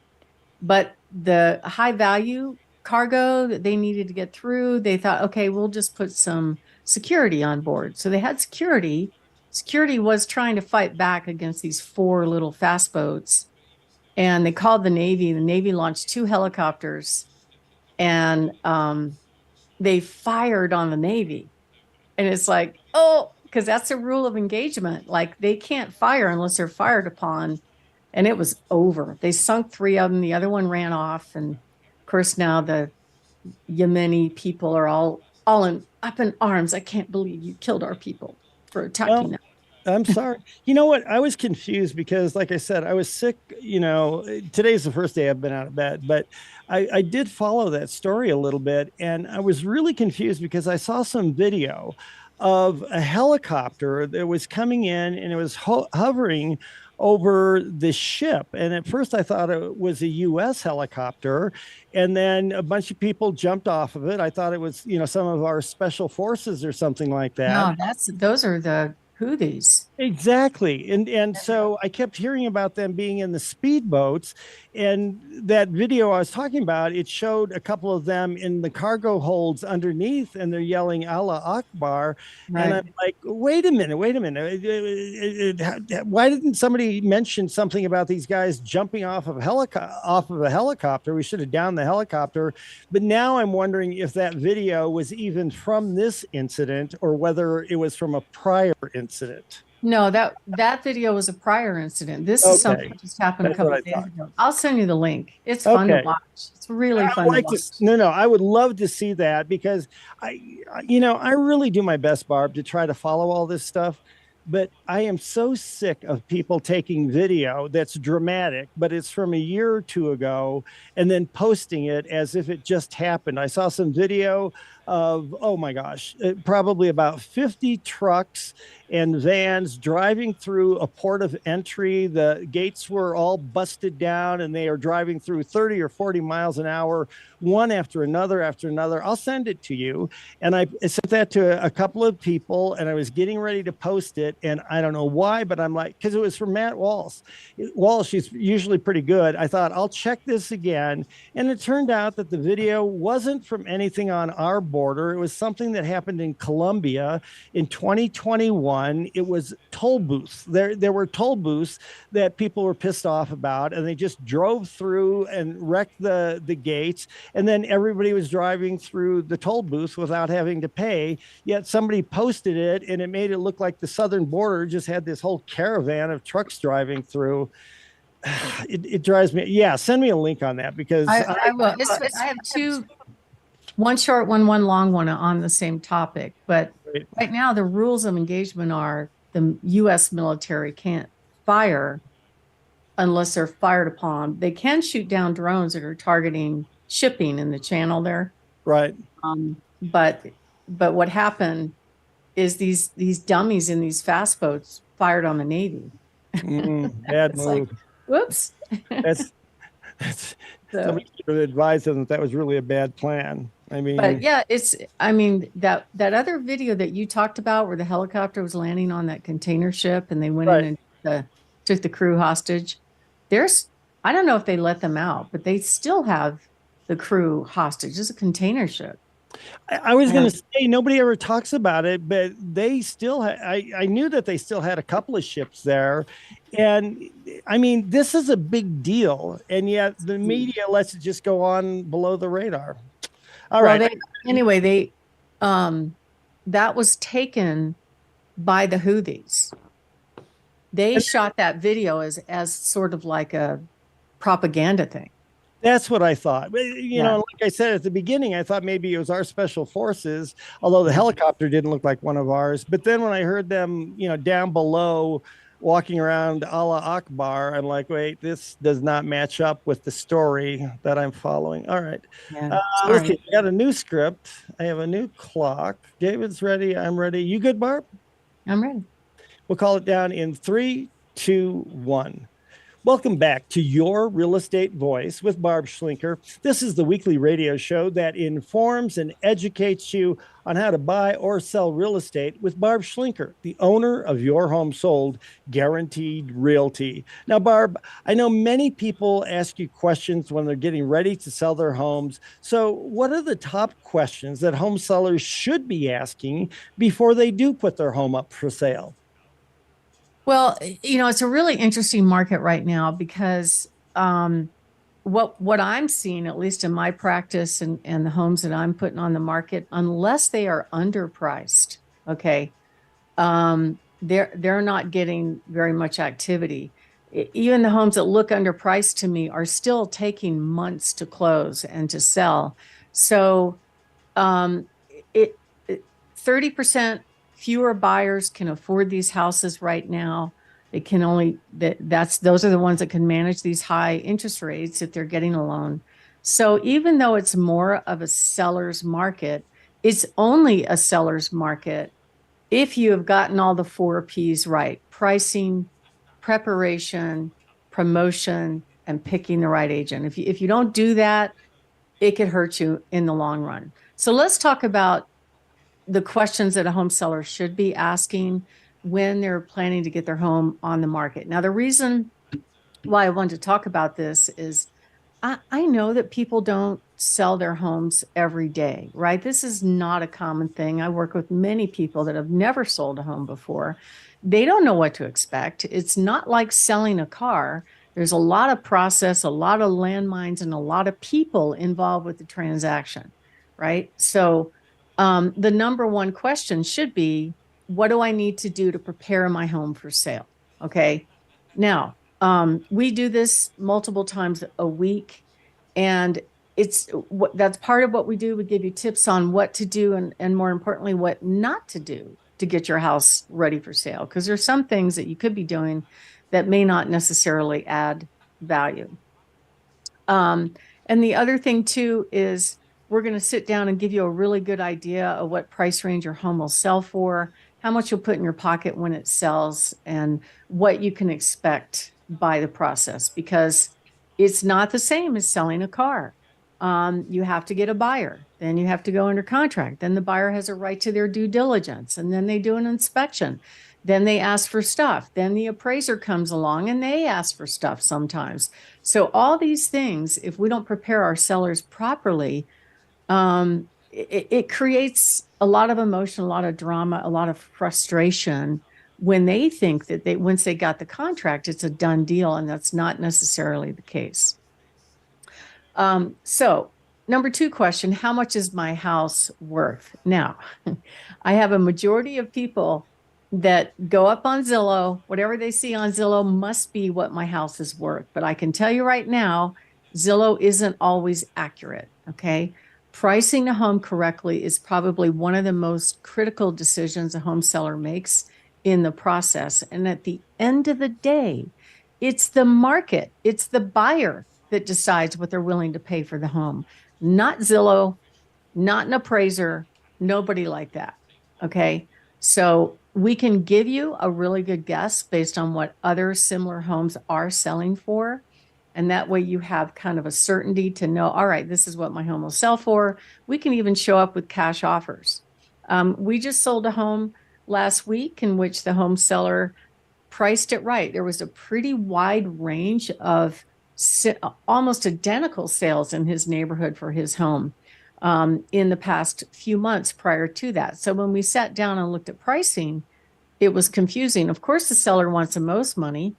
But the high value cargo that they needed to get through, they thought, okay, we'll just put some security on board. So they had security. Security was trying to fight back against these four little fast boats. And they called the Navy. The Navy launched two helicopters, and they fired on the Navy. And it's like, oh, because that's a rule of engagement. Like they can't fire unless they're fired upon. And it was over. They sunk three of them. The other one ran off. And of course, now the Yemeni people are all in up in arms. I can't believe you killed our people for attacking well, them. I'm sorry. You know what? I was confused because, like I said, I was sick. Today's the first day I've been out of bed, but I did follow that story a little bit. And I was really confused because I saw some video of a helicopter that was coming in, and it was hovering over the ship. And at first I thought it was a US helicopter. And then a bunch of people jumped off of it. I thought it was, some of our special forces or something like that. No, those are the Houthis. Exactly. And so I kept hearing about them being in the speedboats. And that video I was talking about, it showed a couple of them in the cargo holds underneath and they're yelling Allah Akbar. And I'm Right. like, wait a minute, wait a minute. Why didn't somebody mention something about these guys jumping off of a helicopter? We should have downed the helicopter. But now I'm wondering if that video was even from this incident or whether it was from a prior incident. No, that video was a prior incident. This is something Okay, that just happened a that's what couple I of days thought. ago. I'll send you the link. It's fun to Okay, watch. It's really I fun to like to. watch. No, no, I would love to see that because I really do my best, Barb, to try to follow all this stuff. But I am so sick of people taking video that's dramatic, but it's from a year or two ago, and then posting it as if it just happened. I saw some video of, oh my gosh, probably about 50 trucks and vans driving through a port of entry. The gates were all busted down and they are driving through 30 or 40 miles an hour, one after another after another. I'll send it to you. And I sent that to a couple of people and I was getting ready to post it. And I don't know why, but I'm like, because it was from Matt Walsh. Walsh, he's usually pretty good. I thought, I'll check this again. And it turned out that the video wasn't from anything on our border. It was something that happened in Colombia in 2021. It was toll booths. There were toll booths that people were pissed off about, and they just drove through and wrecked the gates. And then everybody was driving through the toll booths without having to pay. Yet somebody posted it, and it made it look like the southern border just had this whole caravan of trucks driving through. It drives me. Yeah, send me a link on that because I will. I have two, one short one, one long one on the same topic. But right now, the rules of engagement are the U.S. military can't fire unless they're fired upon. They can shoot down drones that are targeting shipping in the channel there. right. But what happened is these dummies in these fast boats fired on the Navy. Bad It's like, move. whoops. That's that's So, somebody should have advised them that that was really a bad plan. I but mean, yeah, I mean, that other video that you talked about where the helicopter was landing on that container ship and they went in right. and took the crew hostage. There's, I don't know if they let them out, but they still have the crew hostage. It's a container ship. I was going Yeah. to say nobody ever talks about it, but they still. I knew that they still had a couple of ships there, and I mean this is a big deal, and yet the media lets it just go on below the radar. All Well, right. anyway, um, that was taken by the Houthis. They shot that video as sort of like a propaganda thing. That's what I thought. Yeah. Like I said at the beginning, I thought maybe it was our special forces, although the helicopter didn't look like one of ours. But then when I heard them, down below walking around Allah Akbar, I'm like, wait, this does not match up with the story that I'm following. All right. Yeah. Let's see. Sorry. I got a new script. I have a new clock. David's ready. I'm ready. You good, Barb? I'm ready. We'll call it down in 3, 2, 1. Welcome back to Your Real Estate Voice with Barb Schlinker. This is the weekly radio show that informs and educates you on how to buy or sell real estate with Barb Schlinker, the owner of Your Home Sold Guaranteed Realty. Now, Barb, I know many people ask you questions when they're getting ready to sell their homes. So, what are the top questions that home sellers should be asking before they do put their home up for sale? Well, it's a really interesting market right now because what I'm seeing, at least in my practice and the homes that I'm putting on the market, unless they are underpriced, okay, they're not getting very much activity. Even the homes that look underpriced to me are still taking months to close and to sell. So um, it 30% fewer buyers can afford these houses right now. They can only those are the ones that can manage these high interest rates if they're getting a loan. So even though it's more of a seller's market, it's only a seller's market if you have gotten all the four P's right: pricing, preparation, promotion, and picking the right agent. If you don't do that, it could hurt you in the long run. So let's talk about the questions that a home seller should be asking when they're planning to get their home on the market. Now, the reason why I wanted to talk about this is I know that people don't sell their homes every day, right? This is not a common thing. I work with many people that have never sold a home before. They don't know what to expect. It's not like selling a car. There's a lot of process, a lot of landmines, and a lot of people involved with the transaction, right? So the number one question should be, what do I need to do to prepare my home for sale? Okay. Now, we do this multiple times a week, and that's part of what we do. We give you tips on what to do, and more importantly, what not to do to get your house ready for sale. Because there's some things that you could be doing that may not necessarily add value. And the other thing too is we're going to sit down and give you a really good idea of what price range your home will sell for, how much you'll put in your pocket when it sells, and what you can expect by the process, because it's not the same as selling a car. You have to get a buyer, then you have to go under contract, then the buyer has a right to their due diligence, and then they do an inspection, then they ask for stuff, then the appraiser comes along and they ask for stuff sometimes. So all these things, if we don't prepare our sellers properly, it creates a lot of emotion, a lot of drama, a lot of frustration when they think that once they got the contract, it's a done deal, and that's not necessarily the case. So number two question, how much is my house worth? Now, I have a majority of people that go up on Zillow. Whatever they see on Zillow must be what my house is worth. But I can tell you right now, Zillow isn't always accurate, okay? Pricing a home correctly is probably one of the most critical decisions a home seller makes in the process. And at the end of the day, it's the market, it's the buyer that decides what they're willing to pay for the home, not Zillow, not an appraiser, nobody like that. Okay. So we can give you a really good guess based on what other similar homes are selling for. And that way you have kind of a certainty to know, all right, this is what my home will sell for. We can even show up with cash offers. We just sold a home last week in which the home seller priced it right. There was a pretty wide range of almost identical sales in his neighborhood for his home in the past few months prior to that. So when we sat down and looked at pricing, it was confusing. Of course, the seller wants the most money,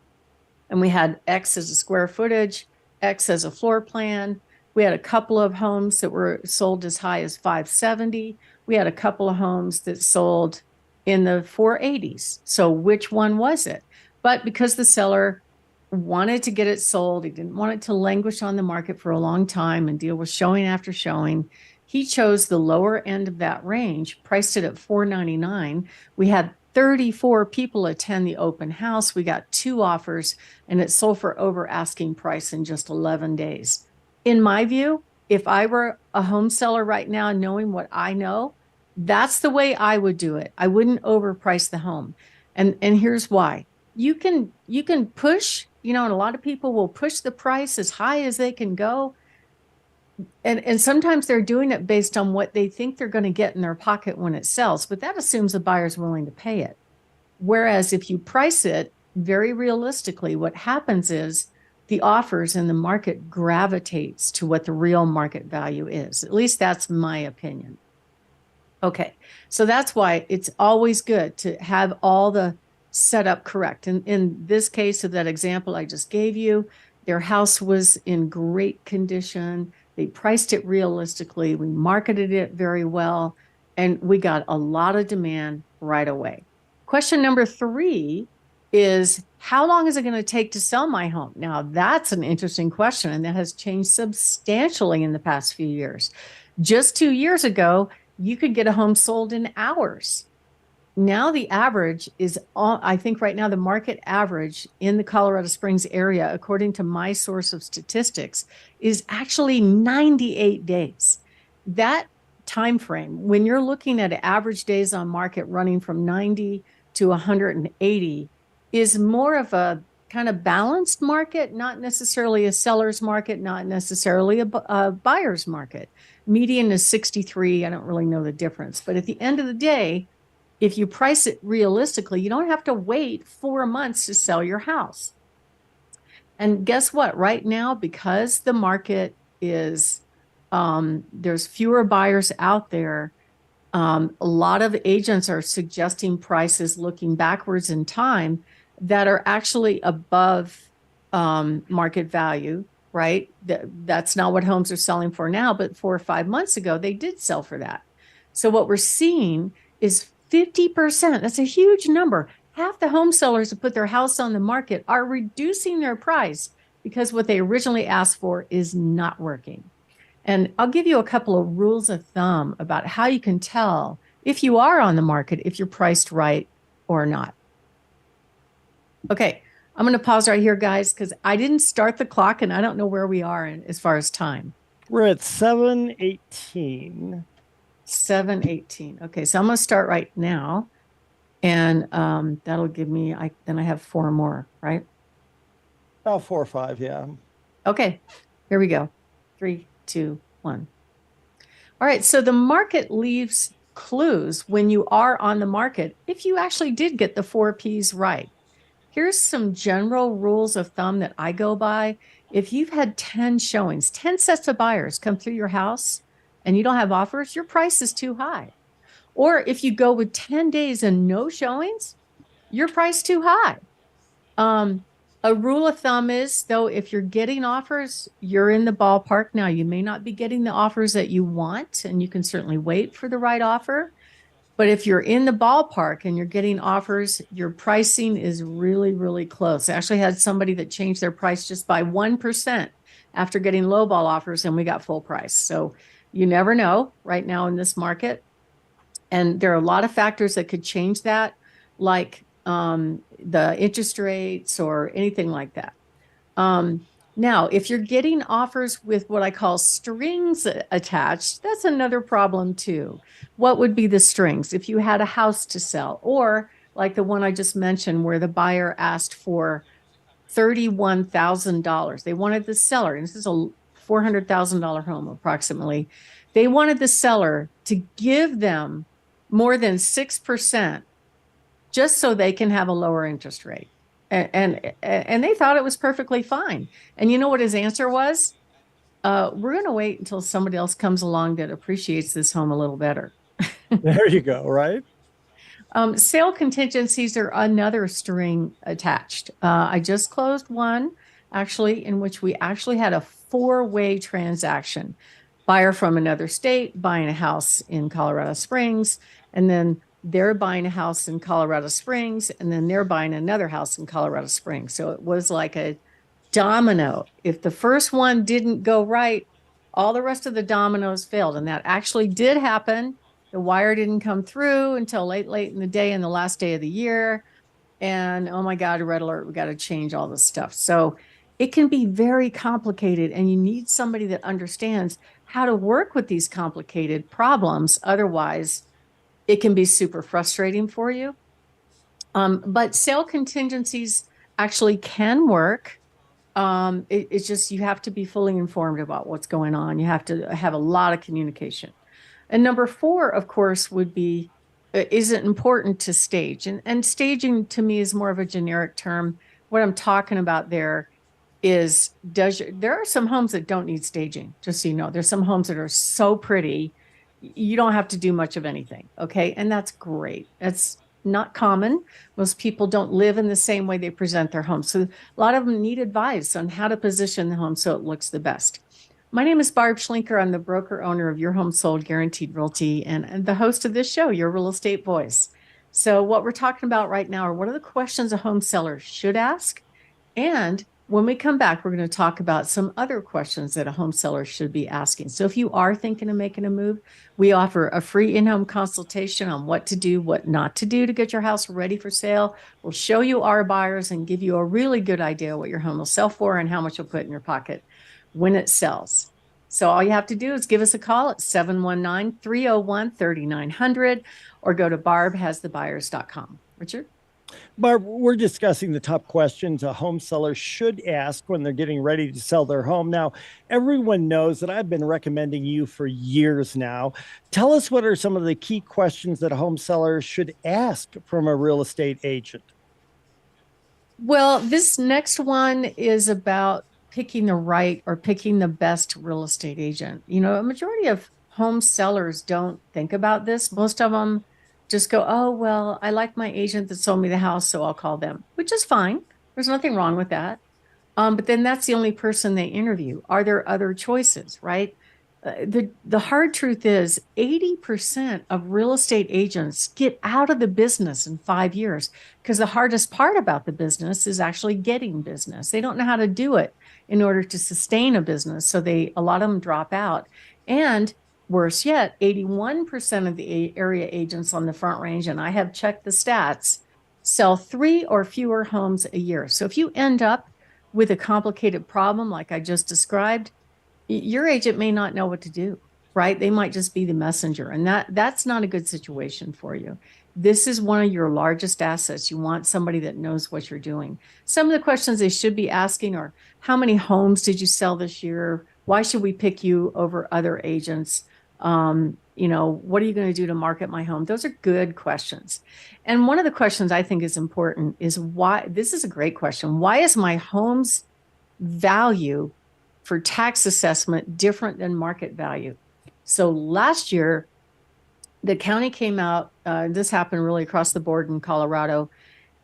and we had X as a square footage, X as a floor plan. We had a couple of homes that were sold as high as 570. We had a couple of homes that sold in the 480s. So which one was it? But because the seller wanted to get it sold, he didn't want it to languish on the market for a long time and deal with showing after showing, he chose the lower end of that range, priced it at $499. We had 34 people attend the open house. We got 2 offers, and it sold for over asking price in just 11 days. In my view, if I were a home seller right now, knowing what I know, that's the way I would do it. I wouldn't overprice the home. And here's why. You can push, and a lot of people will push the price as high as they can go. And sometimes they're doing it based on what they think they're going to get in their pocket when it sells, but that assumes the buyer's willing to pay it. Whereas if you price it very realistically, what happens is the offers in the market gravitates to what the real market value is. At least that's my opinion. Okay, so that's why it's always good to have all the setup correct. And in this case of that example I just gave you, their house was in great condition. They priced it realistically. We marketed it very well, and we got a lot of demand right away. Question number 3 is, how long is it going to take to sell my home? Now, that's an interesting question, and that has changed substantially in the past few years. Just 2 years ago, you could get a home sold in hours. Now the average is, I think right now the market average in the Colorado Springs area, according to my source of statistics, is actually 98 days. That time frame, when you're looking at average days on market running from 90 to 180, is more of a kind of balanced market, not necessarily a seller's market, not necessarily a buyer's market. Median is 63. I don't really know the difference. But at the end of the day, if you price it realistically, you don't have to wait 4 months to sell your house. And guess what? Right now, because the market is, there's fewer buyers out there, a lot of agents are suggesting prices looking backwards in time that are actually above market value, right? That's not what homes are selling for now, but 4 or 5 months ago, they did sell for that. So what we're seeing is 50%. That's a huge number. Half the home sellers who put their house on the market are reducing their price because what they originally asked for is not working. And I'll give you a couple of rules of thumb about how you can tell if you are on the market, if you're priced right or not. Okay, I'm going to pause right here, guys, because I didn't start the clock and I don't know where we are as far as time. We're at 7:18. 7:18. Okay, so I'm going to start right now. And that'll give me, then I have 4 more, right? About 4 or 5, yeah. Okay, here we go. 3, 2, 1. All right, so the market leaves clues when you are on the market if you actually did get the 4 P's right. Here's some general rules of thumb that I go by. If you've had 10 showings, 10 sets of buyers come through your house and you don't have offers, your price is too high. Or if you go with 10 days and no showings, your price too high. A rule of thumb is, though, if you're getting offers, you're in the ballpark. Now, you may not be getting the offers that you want, and you can certainly wait for the right offer. But if you're in the ballpark and you're getting offers, your pricing is really, really close. I actually had somebody that changed their price just by 1% after getting lowball offers, and we got full price. So you never know right now in this market. And there are a lot of factors that could change that, like the interest rates or anything like that. Now, if you're getting offers with what I call strings attached, that's another problem too. What would be the strings? If you had a house to sell, or like the one I just mentioned, where the buyer asked for $31,000. They wanted the seller, and this is a $400,000 home approximately. They wanted the seller to give them more than 6% just so they can have a lower interest rate. And they thought it was perfectly fine. And you know what his answer was? We're going to wait until somebody else comes along that appreciates this home a little better. There you go, right? Sale contingencies are another string attached. I just closed one, actually, in which we actually had a 4-way transaction. Buyer from another state buying a house in Colorado Springs, and then they're buying a house in Colorado Springs, and then they're buying another house in Colorado Springs. So it was like a domino. If the first one didn't go right, all the rest of the dominoes failed. And that actually did happen. The wire didn't come through until late in the day and the last day of the year. And oh my God, red alert, we got to change all this stuff. So it can be very complicated, and you need somebody that understands how to work with these complicated problems. Otherwise, it can be super frustrating for you. But sale contingencies actually can work. It's just you have to be fully informed about what's going on. You have to have a lot of communication. And number 4, of course, would be, is it important to stage? And staging to me is more of a generic term. What I'm talking about there is, there are some homes that don't need staging, just so you know. There's some homes that are so pretty, you don't have to do much of anything, okay? And that's great. That's not common. Most people don't live in the same way they present their homes. So a lot of them need advice on how to position the home so it looks the best. My name is Barb Schlinker. I'm the broker owner of Your Home Sold Guaranteed Realty and the host of this show, Your Real Estate Voice. So what we're talking about right now are what are the questions a home seller should ask. And when we come back, we're going to talk about some other questions that a home seller should be asking. So if you are thinking of making a move, we offer a free in-home consultation on what to do, what not to do to get your house ready for sale. We'll show you our buyers and give you a really good idea what your home will sell for and how much you'll put in your pocket when it sells. So all you have to do is give us a call at 719-301-3900 or go to barbhasthebuyers.com. Richard? Barb, we're discussing the top questions a home seller should ask when they're getting ready to sell their home. Now, everyone knows that I've been recommending you for years now. Tell us what are some of the key questions that a home seller should ask from a real estate agent? Well, this next one is about picking the right or picking the best real estate agent. A majority of home sellers don't think about this. Most of them just go, oh, well, I like my agent that sold me the house, so I'll call them, which is fine. There's nothing wrong with that. But then that's the only person they interview. Are there other choices, right? The hard truth is 80% of real estate agents get out of the business in 5 years because the hardest part about the business is actually getting business. They don't know how to do it in order to sustain a business. So a lot of them drop out. And worse yet, 81% of the area agents on the Front Range, and I have checked the stats, sell 3 or fewer homes a year. So if you end up with a complicated problem like I just described, your agent may not know what to do, right? They might just be the messenger, and that's not a good situation for you. This is one of your largest assets. You want somebody that knows what you're doing. Some of the questions they should be asking are, how many homes did you sell this year? Why should we pick you over other agents? What are you going to do to market my home? Those are good questions. And one of the questions I think is important is why. This is a great question. Why is my home's value for tax assessment different than market value? So last year, the county came out, this happened really across the board in Colorado,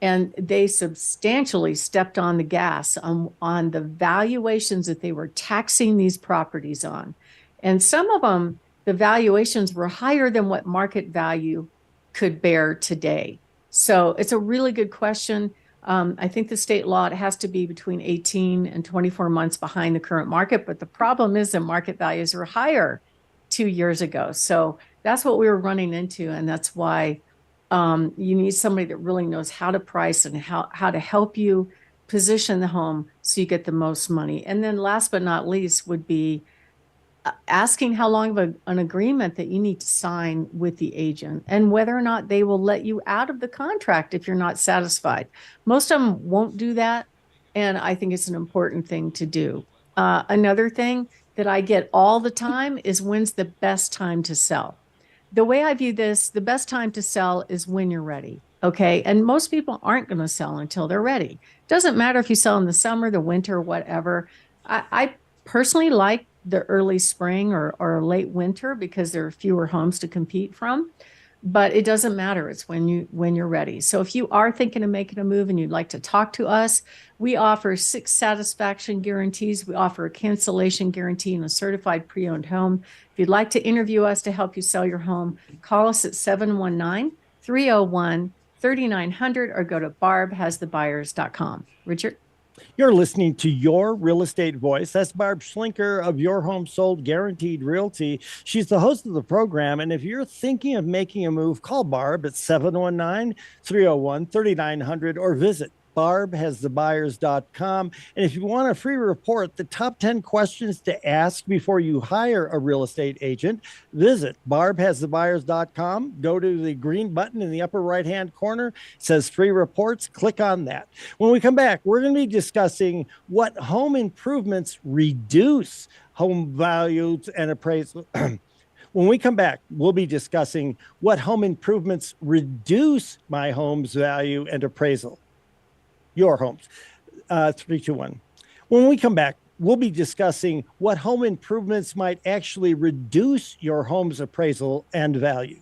and they substantially stepped on the gas on the valuations that they were taxing these properties on. And some of them, the valuations were higher than what market value could bear today. So it's a really good question. I think the state law, it has to be between 18 and 24 months behind the current market. But the problem is that market values were higher 2 years ago. So that's what we were running into. And that's why you need somebody that really knows how to price and how to help you position the home so you get the most money. And then last but not least would be asking how long of an agreement that you need to sign with the agent and whether or not they will let you out of the contract if you're not satisfied. Most of them won't do that. And I think it's an important thing to do. Another thing that I get all the time is, when's the best time to sell? The way I view this, the best time to sell is when you're ready. Okay. And most people aren't going to sell until they're ready. Doesn't matter if you sell in the summer, the winter, whatever. I personally like the early spring or late winter because there are fewer homes to compete from. But it doesn't matter. It's when you're ready. So if you are thinking of making a move and you'd like to talk to us, we offer 6 satisfaction guarantees. We offer a cancellation guarantee and a certified pre-owned home. If you'd like to interview us to help you sell your home, call us at 719-301-3900 or go to barbhasthebuyers.com. Richard? You're listening to Your Real Estate Voice. That's Barb Schlinker of Your Home Sold Guaranteed Realty. She's the host of the program. And if you're thinking of making a move, call Barb at 719-301-3900 or visit barbhasthebuyers.com. And if you want a free report, the top 10 questions to ask before you hire a real estate agent, visit barbhasthebuyers.com. Go to the green button in the upper right-hand corner. It says free reports. Click on that. When we come back, we're going to be discussing what home improvements reduce home values and appraisal. When we come back, we'll be discussing what home improvements reduce my home's value and appraisal. Your homes. 321. When we come back, we'll be discussing what home improvements might actually reduce your home's appraisal and value.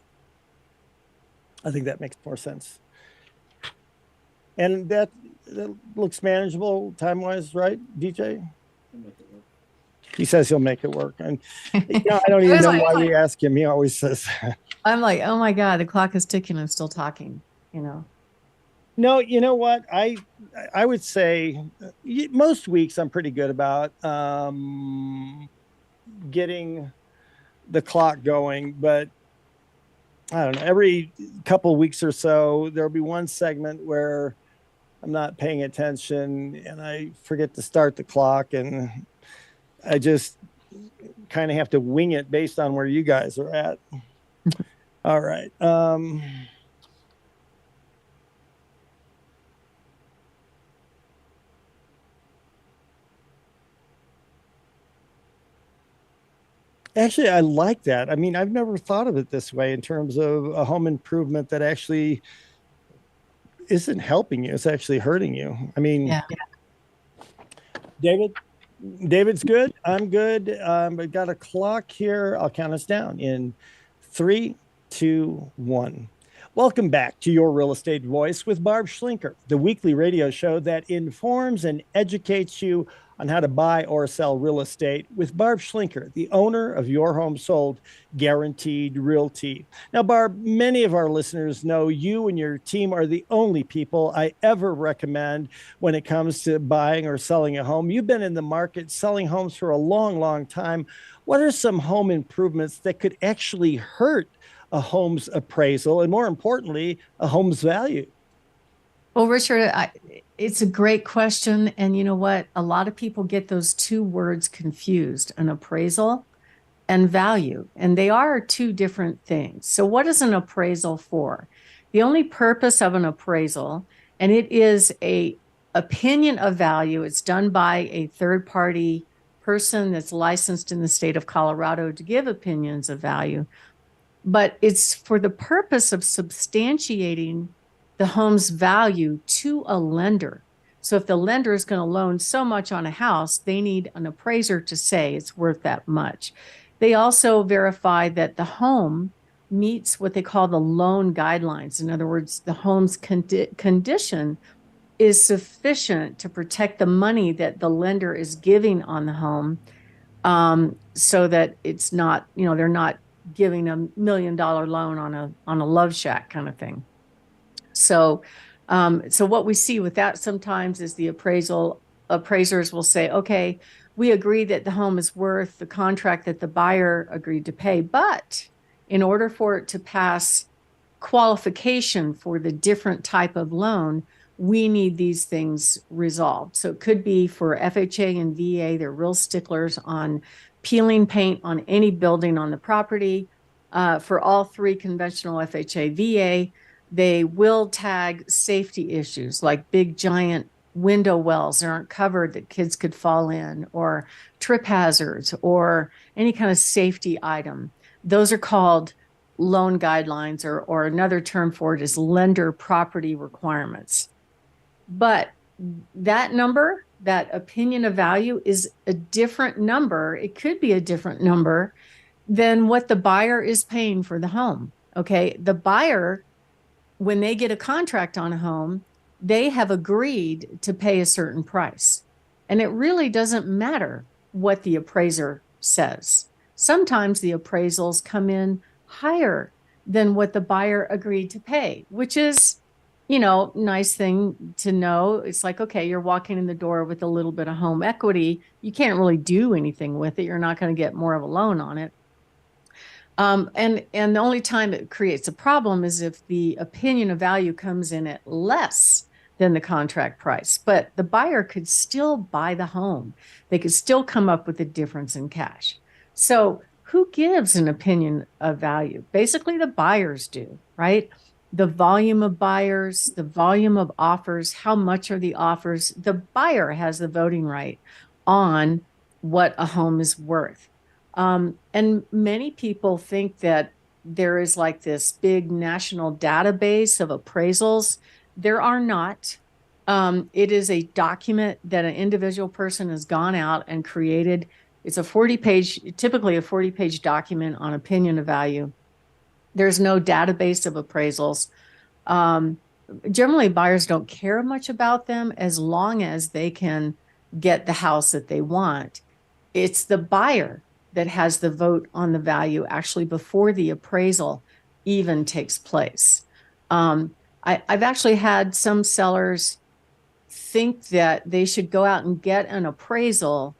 I think that makes more sense. And that looks manageable time-wise, right, DJ? He says he'll make it work. And I don't even know why we ask him. He always says I'm like, oh my God, the clock is ticking. I'm still talking, No, you know what? I would say most weeks I'm pretty good about getting the clock going, but I don't know. Every couple of weeks or so, there'll be one segment where I'm not paying attention and I forget to start the clock, and I just kind of have to wing it based on where you guys are at. All right. Actually, I like that. I mean, I've never thought of it this way in terms of a home improvement that actually isn't helping you, it's actually hurting you. I mean, Yeah. David, David's good. I'm good. We've got a clock here. I'll count us down in three, two, one. Welcome back to Your Real Estate Voice with Barb Schlinker, the weekly radio show that informs and educates you on how to buy or sell real estate with Barb Schlinker, the owner of Your Home Sold Guaranteed Realty. Now, Barb, many of our listeners know you and your team are the only people I ever recommend when it comes to buying or selling a home. You've been in the market selling homes for a long, long time. What are some home improvements that could actually hurt a home's appraisal and, more importantly, a home's value? Well, Richard, it's a great question. And you know what? A lot of people get those two words confused, an appraisal and value, and they are two different things. So, what is an appraisal for? The only purpose of an appraisal, and it is a opinion of value, it's done by a third party person that's licensed in the state of Colorado to give opinions of value, but it's for the purpose of substantiating the home's value to a lender. So if the lender is going to loan so much on a house, they need an appraiser to say it's worth that much. They also verify that the home meets what they call the loan guidelines. In other words, the home's condition is sufficient to protect the money that the lender is giving on the home, so that it's not, they're not giving $1 million loan on a love shack kind of thing. So, so what we see with that sometimes is the appraisers will say, okay, we agree that the home is worth the contract that the buyer agreed to pay, but in order for it to pass qualification for the different type of loan, we need these things resolved. So it could be for FHA and VA, they're real sticklers on peeling paint on any building on the property. For all three, conventional FHA, VA, they will tag safety issues like big giant window wells that aren't covered that kids could fall in, or trip hazards, or any kind of safety item. Those are called loan guidelines, or another term for it is lender property requirements. But that number, that opinion of value, is a different number. It could be a different number than what the buyer is paying for the home. Okay. The buyer, when they get a contract on a home, they have agreed to pay a certain price. And it really doesn't matter what the appraiser says. Sometimes the appraisals come in higher than what the buyer agreed to pay, which is, nice thing to know. It's like, okay, you're walking in the door with a little bit of home equity. You can't really do anything with it. You're not going to get more of a loan on it. And the only time it creates a problem is if the opinion of value comes in at less than the contract price. But the buyer could still buy the home. They could still come up with a difference in cash. So who gives an opinion of value? Basically, the buyers do, right? The volume of buyers, the volume of offers, how much are the offers? The buyer has the voting right on what a home is worth. And many people think that there is like this big national database of appraisals. There are not. It is a document that an individual person has gone out and created. It's typically a 40-page document on opinion of value. There's no database of appraisals. Generally, buyers don't care much about them as long as they can get the house that they want. It's the buyer that has the vote on the value actually before the appraisal even takes place. I've actually had some sellers think that they should go out and get an appraisal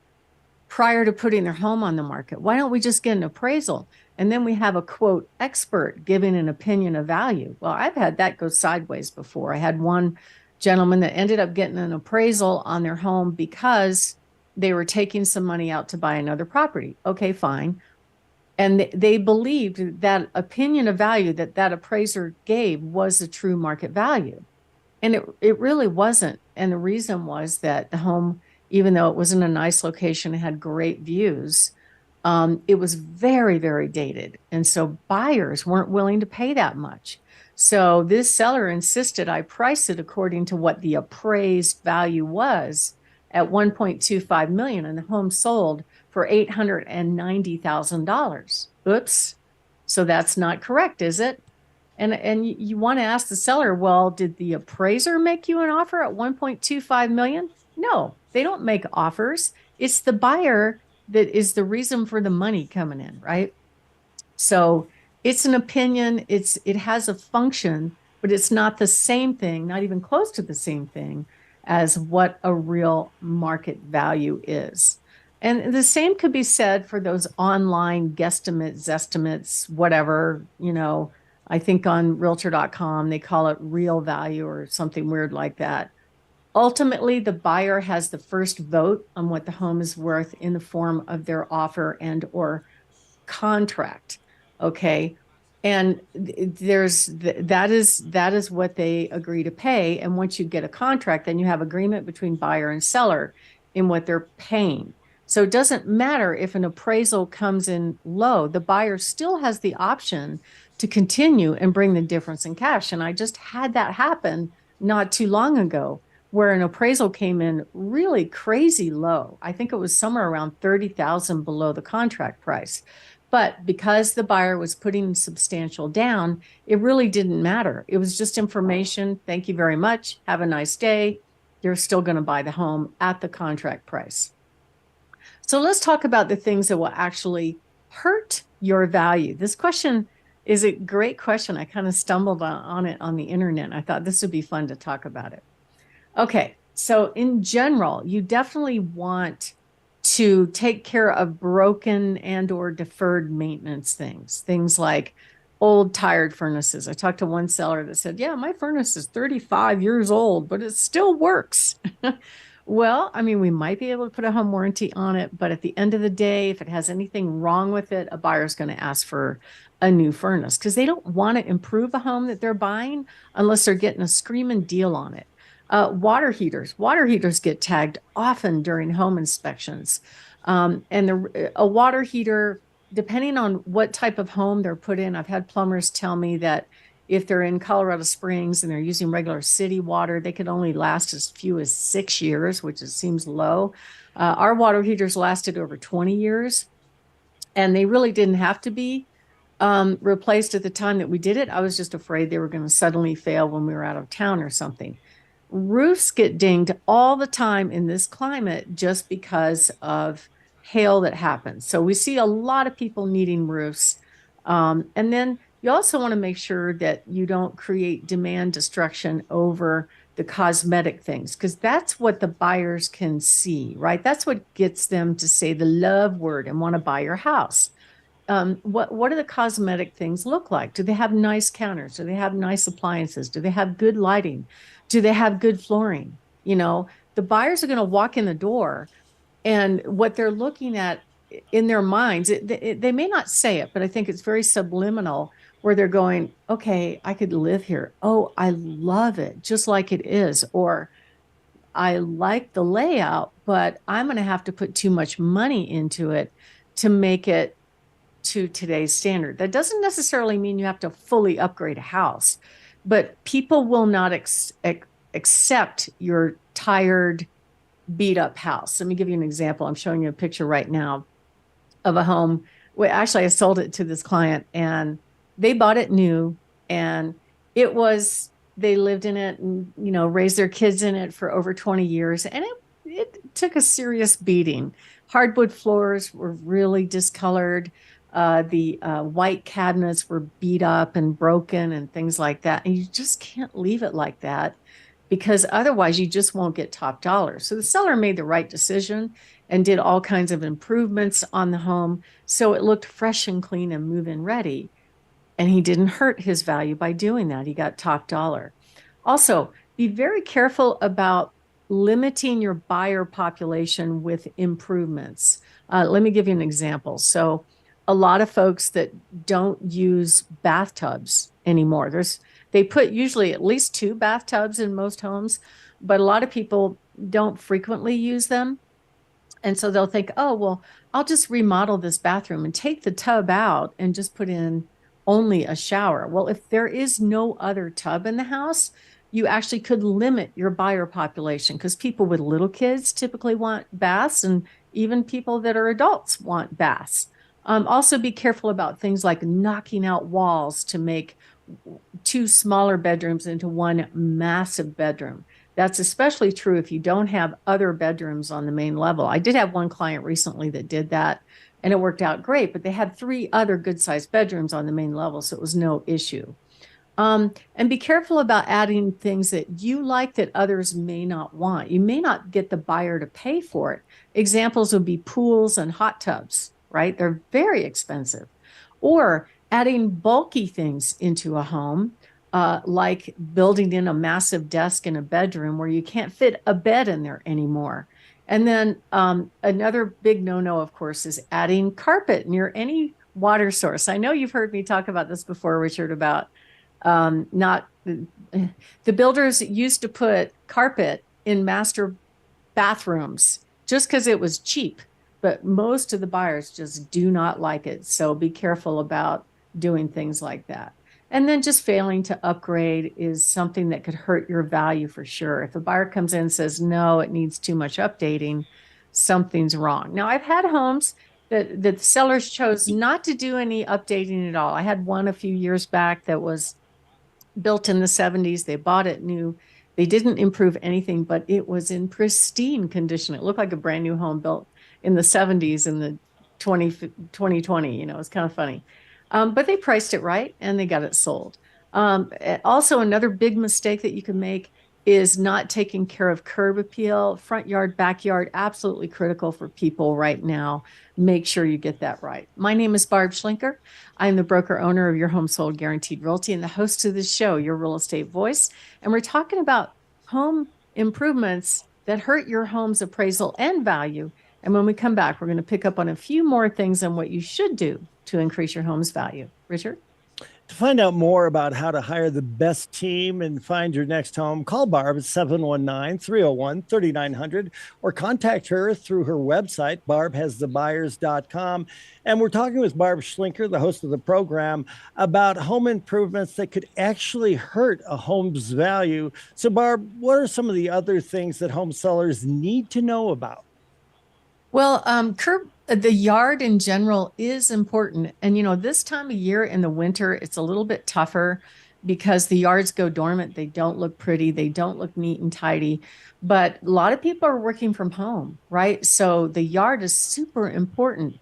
prior to putting their home on the market. Why don't we just get an appraisal? And then we have a quote expert giving an opinion of value. Well, I've had that go sideways before. I had one gentleman that ended up getting an appraisal on their home because they were taking some money out to buy another property. Okay, fine. And they believed that opinion of value that appraiser gave was the true market value. And it really wasn't. And the reason was that the home, even though it was in a nice location, it had great views, It was very, very dated. And so buyers weren't willing to pay that much. So this seller insisted I price it according to what the appraised value was at 1.25 million, and the home sold for $890,000. Oops. So that's not correct, is it? And you want to ask the seller, well, did the appraiser make you an offer at 1.25 million? No, they don't make offers. It's the buyer that is the reason for the money coming in, right? So it's an opinion, it has a function, but it's not the same thing, not even close to the same thing as what a real market value is. And the same could be said for those online guesstimates, zestimates, whatever, I think on realtor.com they call it real value or something weird like that. Ultimately, the buyer has the first vote on what the home is worth in the form of their offer and or contract. Okay. And that is what they agree to pay. And once you get a contract, then you have agreement between buyer and seller in what they're paying. So it doesn't matter if an appraisal comes in low, the buyer still has the option to continue and bring the difference in cash. And I just had that happen not too long ago where an appraisal came in really crazy low. I think it was somewhere around 30,000 below the contract price. But because the buyer was putting substantial down, it really didn't matter. It was just information. Thank you very much. Have a nice day. You're still going to buy the home at the contract price. So let's talk about the things that will actually hurt your value. This question is a great question. I kind of stumbled on it on the internet. I thought this would be fun to talk about it. Okay, so in general, you definitely want to take care of broken and or deferred maintenance things like old tired furnaces. I talked to one seller that said, yeah, my furnace is 35 years old, but it still works. Well, I mean, we might be able to put a home warranty on it, but at the end of the day, if it has anything wrong with it, a buyer's going to ask for a new furnace because they don't want to improve a home that they're buying unless they're getting a screaming deal on it. Water heaters get tagged often during home inspections. A water heater, depending on what type of home they're put in, I've had plumbers tell me that if they're in Colorado Springs and they're using regular city water, they could only last as few as 6 years, which seems low. Our water heaters lasted over 20 years, and they really didn't have to be replaced at the time that we did it. I was just afraid they were going to suddenly fail when we were out of town or something. Roofs get dinged all the time in this climate just because of hail that happens. So we see a lot of people needing roofs. And then you also want to make sure that you don't create demand destruction over the cosmetic things, because that's what the buyers can see, right? That's what gets them to say the love word and want to buy your house. What do the cosmetic things look like? Do they have nice counters? Do they have nice appliances? Do they have good lighting? Do they have good flooring? The buyers are going to walk in the door, and what they're looking at in their minds, they may not say it, but I think it's very subliminal where they're going, okay, I could live here. Oh, I love it just like it is. Or I like the layout, but I'm going to have to put too much money into it to make it to today's standard. That doesn't necessarily mean you have to fully upgrade a house, but people will not accept your tired, beat up house. Let me give you an example. I'm showing you a picture right now of a home. Well, actually, I sold it to this client and they bought it new, and they lived in it and, raised their kids in it for over 20 years. And it took a serious beating. Hardwood floors were really discolored. The white cabinets were beat up and broken and things like that. And you just can't leave it like that because otherwise you just won't get top dollar. So the seller made the right decision and did all kinds of improvements on the home so it looked fresh and clean and move-in ready. And he didn't hurt his value by doing that. He got top dollar. Also, be very careful about limiting your buyer population with improvements. Let me give you an example. So a lot of folks that don't use bathtubs anymore, they put usually at least 2 bathtubs in most homes, but a lot of people don't frequently use them. And so they'll think, oh, well, I'll just remodel this bathroom and take the tub out and just put in only a shower. Well, if there is no other tub in the house, you actually could limit your buyer population because people with little kids typically want baths, and even people that are adults want baths. Also, be careful about things like knocking out walls to make two smaller bedrooms into one massive bedroom. That's especially true if you don't have other bedrooms on the main level. I did have one client recently that did that and it worked out great, but they had three other good sized bedrooms on the main level. So it was no issue. And be careful about adding things that you like that others may not want. You may not get the buyer to pay for it. Examples would be pools and hot tubs, right? They're very expensive. Or adding bulky things into a home, like building in a massive desk in a bedroom where you can't fit a bed in there anymore. And then another big no-no, of course, is adding carpet near any water source. I know you've heard me talk about this before, Richard, about not the builders used to put carpet in master bathrooms just because it was cheap, but most of the buyers just do not like it. So be careful about doing things like that. And then just failing to upgrade is something that could hurt your value for sure. If a buyer comes in and says, no, it needs too much updating, something's wrong. Now, I've had homes that the sellers chose not to do any updating at all. I had one a few years back that was built in the 70s. They bought it new. They didn't improve anything, but it was in pristine condition. It looked like a brand new home built in the 70s in the 2020. It's kind of funny. But they priced it right and they got it sold. Also, another big mistake that you can make is not taking care of curb appeal, front yard, backyard, absolutely critical for people right now. Make sure you get that right. My name is Barb Schlinker. I'm the broker owner of Your Home Sold Guaranteed Realty and the host of this show, Your Real Estate Voice. And we're talking about home improvements that hurt your home's appraisal and value. And when we come back, we're going to pick up on a few more things on what you should do to increase your home's value. Richard? To find out more about how to hire the best team and find your next home, call Barb at 719-301-3900 or contact her through her website, barbhasthebuyers.com. And we're talking with Barb Schlinker, the host of the program, about home improvements that could actually hurt a home's value. So, Barb, what are some of the other things that home sellers need to know about? Well, the yard in general is important. And, this time of year in the winter, it's a little bit tougher because the yards go dormant. They don't look pretty. They don't look neat and tidy. But a lot of people are working from home, right? So the yard is super important.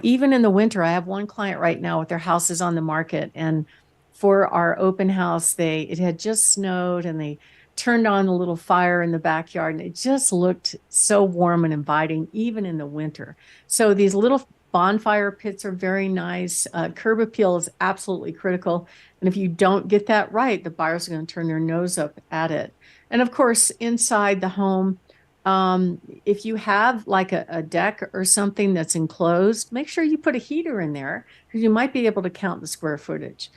Even in the winter, I have one client right now with their houses on the market. And for our open house, it had just snowed and they turned on a little fire in the backyard and it just looked so warm and inviting even in the winter. So these little bonfire pits are very nice. Curb appeal is absolutely critical. And if you don't get that right, the buyers are going to turn their nose up at it. And of course, inside the home, if you have like a deck or something that's enclosed, make sure you put a heater in there because you might be able to count the square footage.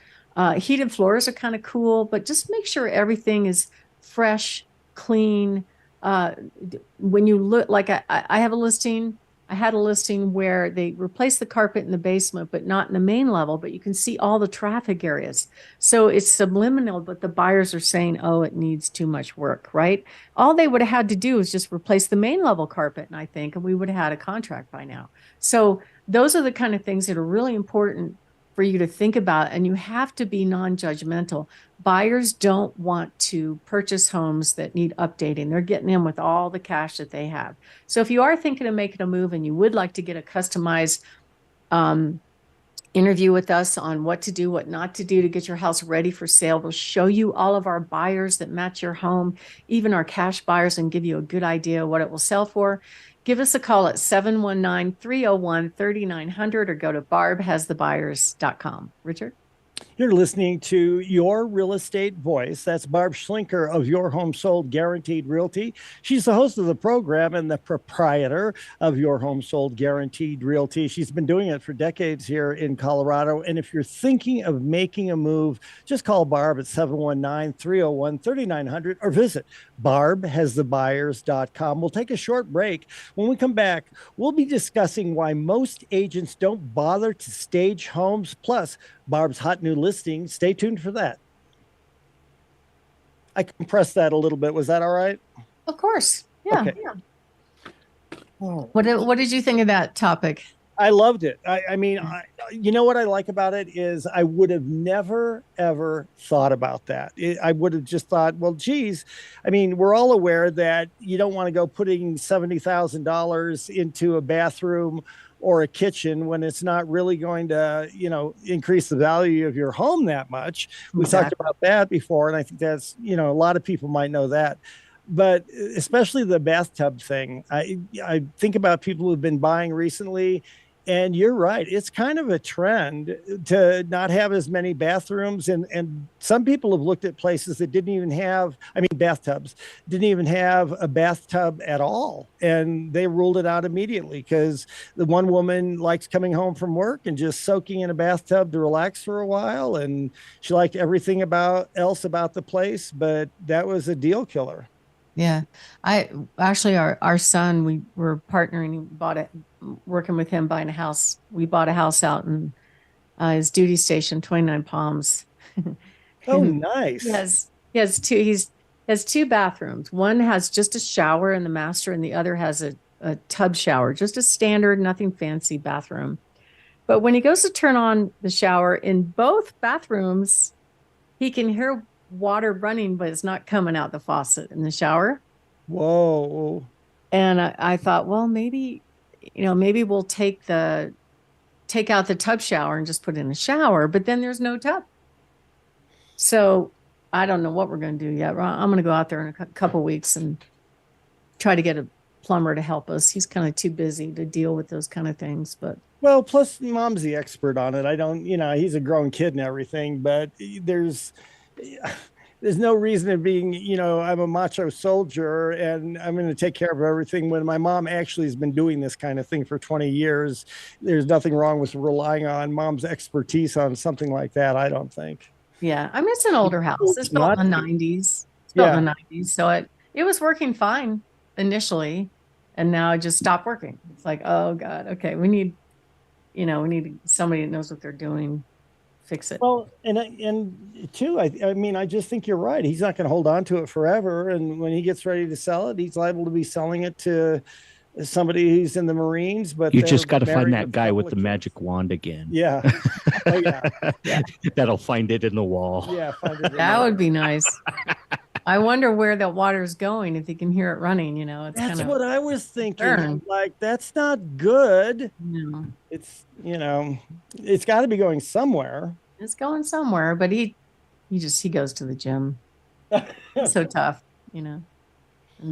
Heated floors are kind of cool, but just make sure everything is fresh, clean. When you look, like I have a listing, I had a listing where they replaced the carpet in the basement, but not in the main level, but you can see all the traffic areas. So it's subliminal, but the buyers are saying, oh, it needs too much work, right? All they would have had to do is just replace the main level carpet, and I think, and we would have had a contract by now. So those are the kind of things that are really important for you to think about, and you have to be non-judgmental. Buyers don't want to purchase homes that need updating. They're getting in with all the cash that they have. So if you are thinking of making a move and you would like to get a customized interview with us on what to do, what not to do to get your house ready for sale, we'll show you all of our buyers that match your home, even our cash buyers, and give you a good idea of what it will sell for. Give us a call at 719-301-3900 or go to barbhasthebuyers.com. Richard? You're listening to Your Real Estate Voice. That's Barb Schlinker of Your Home Sold Guaranteed Realty. She's the host of the program and the proprietor of Your Home Sold Guaranteed Realty. She's been doing it for decades here in Colorado. And if you're thinking of making a move, just call Barb at 719-301-3900 or visit barbhasthebuyers.com. We'll take a short break. When we come back, we'll be discussing why most agents don't bother to stage homes, plus Barb's hot new listing. Stay tuned for that. I compressed that a little bit. Was that all right? Of course. Yeah. Okay. Oh. What did you think of that topic? I loved it. You know what I like about it is I would have never ever thought about that. I would have just thought, well, geez, I mean, we're all aware that you don't want to go putting $70,000 into a bathroom or a kitchen when it's not really going to, increase the value of your home that much. We talked Exactly. about that before, and I think that's, a lot of people might know that, but especially the bathtub thing. I think about people who've been buying recently, and you're right. It's kind of a trend to not have as many bathrooms. And some people have looked at places that didn't even have, I mean, bathtubs, didn't even have a bathtub at all. And they ruled it out immediately because the one woman likes coming home from work and just soaking in a bathtub to relax for a while. And she liked everything else about the place, but that was a deal killer. Yeah. I actually our son, we were partnering, he bought it, working with him buying a house. We bought a house out in his duty station, 29 Palms. Oh, And nice. he has two bathrooms. One has just a shower in the master, and the other has a tub shower, just a standard, nothing fancy bathroom. But when he goes to turn on the shower in both bathrooms, he can hear water running, but it's not coming out the faucet in the shower. Whoa. And I thought, well, maybe, maybe we'll take out the tub shower and just put in a shower, but then there's no tub. So I don't know what we're going to do yet. I'm going to go out there in a couple weeks and try to get a plumber to help us. He's kind of too busy to deal with those kind of things, but Well, plus mom's the expert on it. I don't, he's a grown kid and everything, but there's no reason to being, I'm a macho soldier and I'm going to take care of everything when my mom actually has been doing this kind of thing for 20 years. There's nothing wrong with relying on mom's expertise on something like that, I don't think. yeah, I mean, it's an older house. It's built Not in the to. 90s. It's built in Yeah. the 90s. So it was working fine initially, and now it just stopped working. It's like, oh God, okay, we need somebody that knows what they're doing, fix it. Well, and too, I mean, I just think you're right. He's not going to hold on to it forever, and when he gets ready to sell it, he's liable to be selling it to somebody who's in the Marines, but You they're just got to find married that with a guy couple with of the kids. magic wand again. Yeah. Oh yeah. Yeah, That'll find it in the wall. Yeah. Find it in that there. would be nice. I wonder where the water's going if you can hear it running. It's kind That's of what I was thinking. I'm turn. like, that's not good. No, It's, it's got to be going somewhere. it's going somewhere, but he goes to the gym. He's so tough, and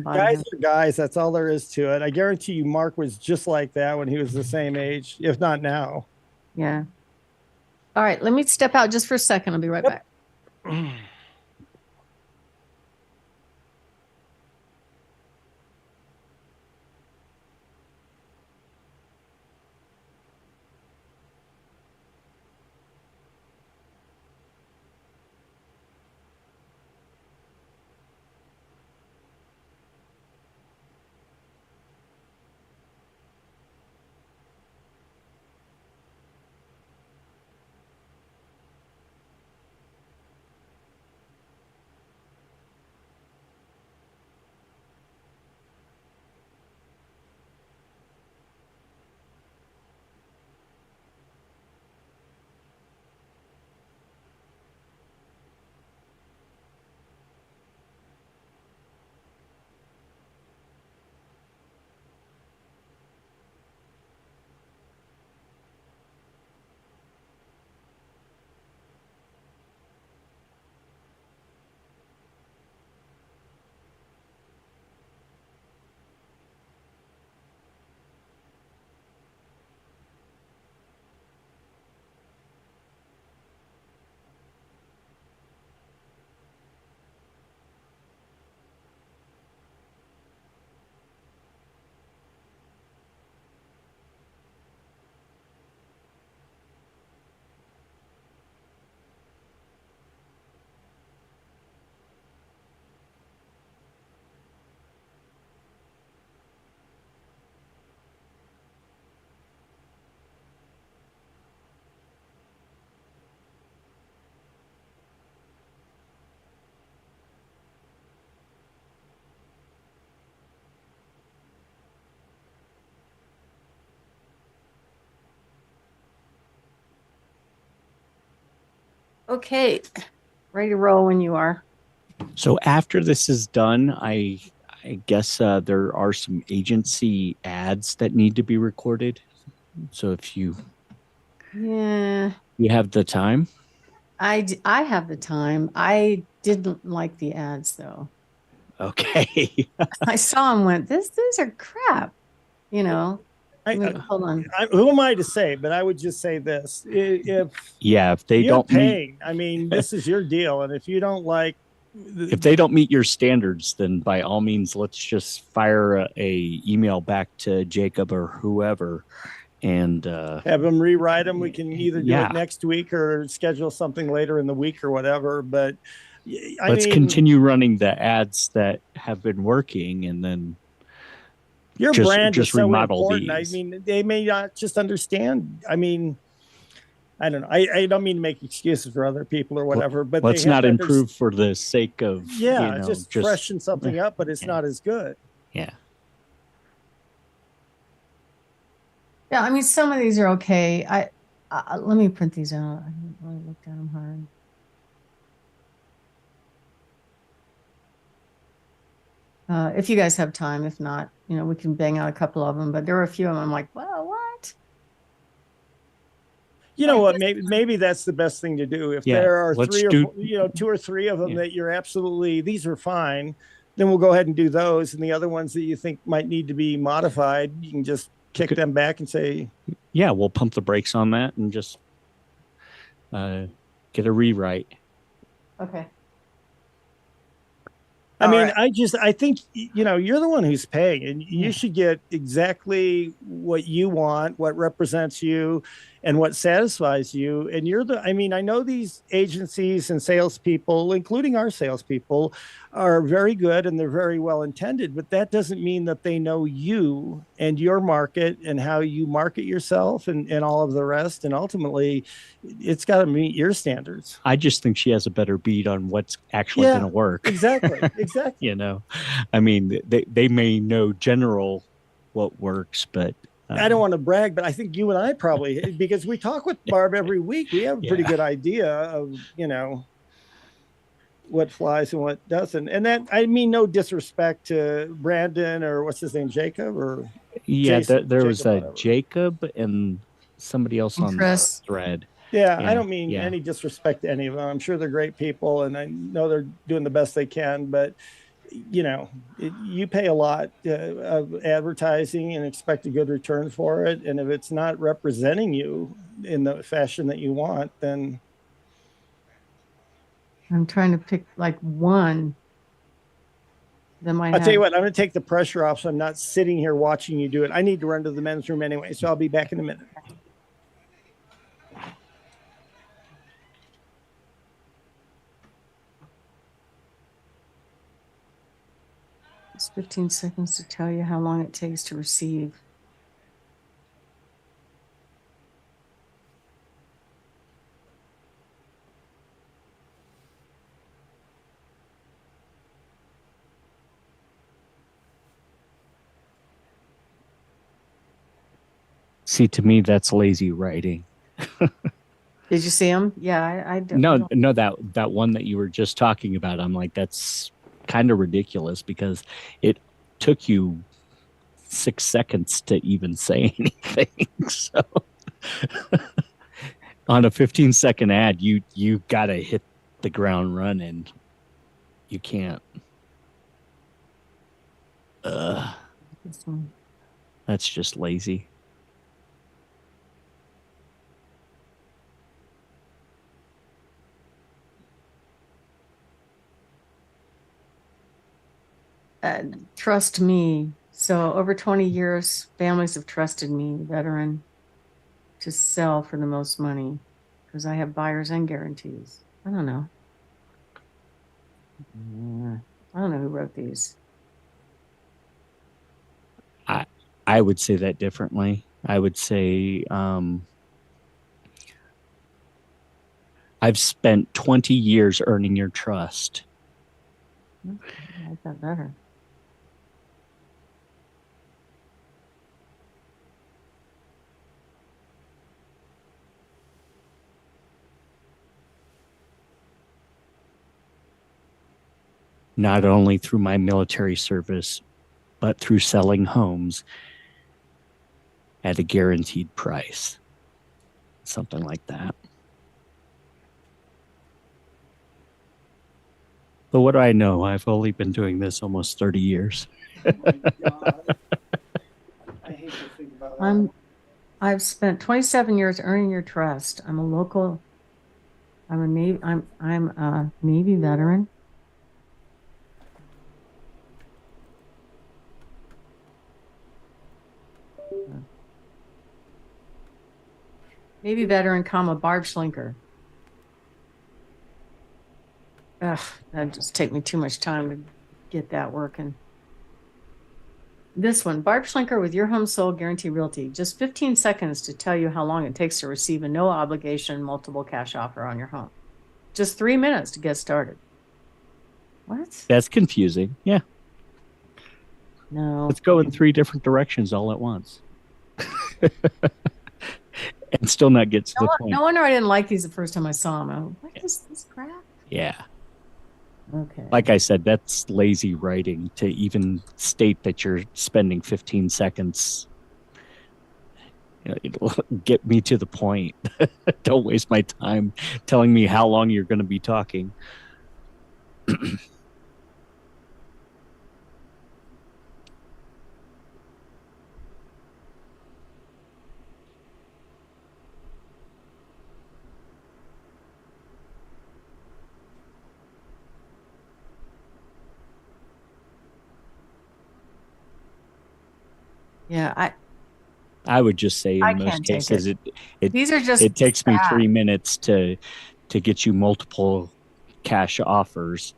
Guys bodybuilding. are guys. That's all there is to it. I guarantee you, Mark was just like that when he was the same age, if not now. Yeah. All right, let me step out just for a second. I'll be right back. Okay, ready to roll when you are. So after this is done, I guess there are some agency ads that need to be recorded. So if Yeah, you have the time, I have the time. I didn't like the ads though. okay. I saw them, went, these are crap, you know. I, Hold on. who am I to say? But I would just say this: if Yeah, you're paying, I mean, this is your deal, and if you don't like, if they don't meet your standards, then by all means, let's just fire a email back to Jacob or whoever, and have them rewrite them. We can either do it yeah, next week or schedule something later in the week or whatever. But I let's mean, continue running the ads that have been working, and then your just brand is just so remodel important. I these. mean, they may not just understand. I mean, I don't know. I don't mean to make excuses for other people or whatever, but they Let's have not to understand. improve for the sake of Yeah, just just freshen something up, but it's yeah, not as good. yeah. Yeah, I mean, some of these are okay. Let me print these out. I haven't really looked at them hard. If you guys have time, if not, we can bang out a couple of them. But there were a few of them. I'm like, well, what? You know Like what? this Maybe that's the best thing to do. If Yeah, there are let's three or do four, two or three of them yeah. that you're absolutely these are fine, then we'll go ahead and do those. And the other ones that you think might need to be modified, you can just kick them back and say, Yeah, we'll pump the brakes on that and just uh, get a rewrite. Okay. I All mean, right. I think, you're the one who's paying and you Yeah. should get exactly what you want, what represents you and what satisfies you. And I mean, I know these agencies and salespeople, including our salespeople, are very good and they're very well intended, but that doesn't mean that they know you and your market and how you market yourself and all of the rest. And ultimately, it's got to meet your standards. I just think she has a better beat on what's actually going Yeah, to work. exactly. Exactly. you know, I mean, they may know general what works, but I don't want to brag, but I think you and I probably, because we talk with Barb every week, we have a pretty yeah, good idea of, what flies and what doesn't. And that, I mean, no disrespect to Brandon or what's his name, Jacob or yeah. Jason, There was Jacob, a whatever. Jacob and somebody else And on the Chris, thread. Yeah, I Yeah, don't mean yeah. any disrespect to any of them. I'm sure they're great people and I know they're doing the best they can, but you pay a lot of advertising and expect a good return for it. And if it's not representing you in the fashion that you want, then I'm trying to pick like one that might I'll tell you have. what, I'm going to take the pressure off. So I'm not sitting here watching you do it. I need to run to the men's room anyway. So I'll be back in a minute. It's 15 seconds to tell you how long it takes to receive. See, to me, that's lazy writing. Did you see them? Yeah, I No, don't. no, that one that you were just talking about, I'm like, that's kind of ridiculous because it took you 6 seconds to even say anything. So on a 15-second ad, you gotta hit the ground running. You can't. Uh, This one. that's just lazy. Trust me. So over 20 years, families have trusted me, veteran, to sell for the most money because I have buyers and guarantees. I don't know. I don't know who wrote these. I I would say that differently. I would say I've spent 20 years earning your trust. I like that better. not only through my military service, but through selling homes at a guaranteed price. Something like that. But what do I know? I've only been doing this almost 30 years. Oh my God. I hate to think about that. I've spent 27 years earning your trust. I'm a local. I'm a Navy veteran. Navy veteran, comma, Barb Schlinker. Ugh, that'd just take me too much time to get that working. This one, Barb Schlinker with Your Home Sold Guarantee Realty. Just 15 seconds to tell you how long it takes to receive a no obligation multiple cash offer on your home. Just 3 minutes to get started. What? That's confusing. Yeah. No. Let's go in 3 different directions all at once. And still not get to the point. No wonder I didn't like these the first time I saw them. What is this crap? Yeah. Okay. Like I said, that's lazy writing to even state that you're spending 15 seconds. It'll get me to the point. Don't waste my time telling me how long you're going to be talking. Yeah, I would just say I in most can't take cases these are just it takes me sad. 3 minutes to get you multiple cash offers.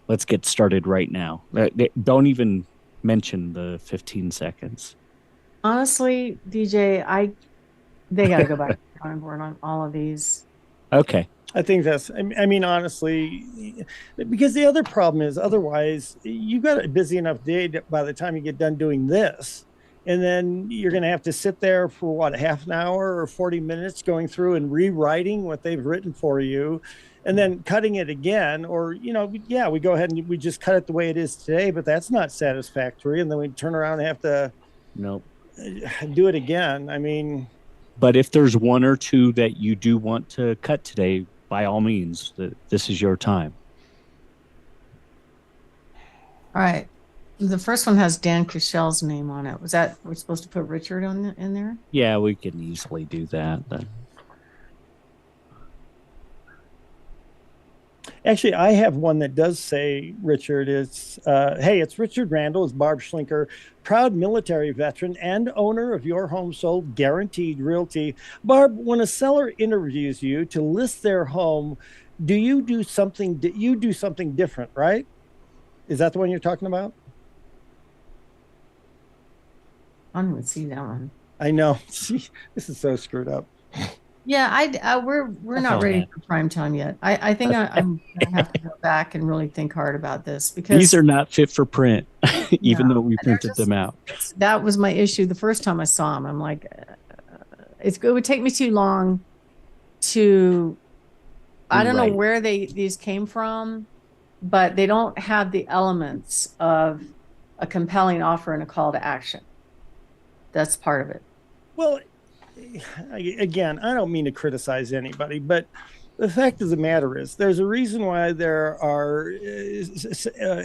Let's get started right now. Don't even mention the 15 seconds. Honestly, DJ, they got to go back to the drawing board on all of these. Okay. I think that's, I mean, honestly, because the other problem is otherwise you've got a busy enough day by the time you get done doing this. And then you're going to have to sit there for what, half an hour or 40 minutes going through and rewriting what they've written for you and then cutting it again. Or, yeah, we go ahead and we just cut it the way it is today, but that's not satisfactory. And then we turn around and have to Nope. do it again. I mean, but if there's 1 or 2 that you do want to cut today, by all means, this is your time. All right. The first one has Dan Cushel's name on it. We're supposed to put Richard in there? Yeah, we can easily do that. Actually, I have one that does say Richard. Hey, it's Richard Randall, is Barb Schlinker, proud military veteran and owner of Your Home Sold Guaranteed Realty. Barb, when a seller interviews you to list their home, you do something different, right? Is that the one you're talking about? I don't even see that one. I know. This is so screwed up. Yeah, we're not ready for prime time yet. I think I'm gonna have to go back and really think hard about this because these are not fit for print, even though we printed them out. That was my issue the first time I saw them. I'm like, it would take me too long to. I don't know where these came from, but they don't have the elements of a compelling offer and a call to action. That's part of it. Well, again, I don't mean to criticize anybody, but the fact of the matter is there's a reason why there are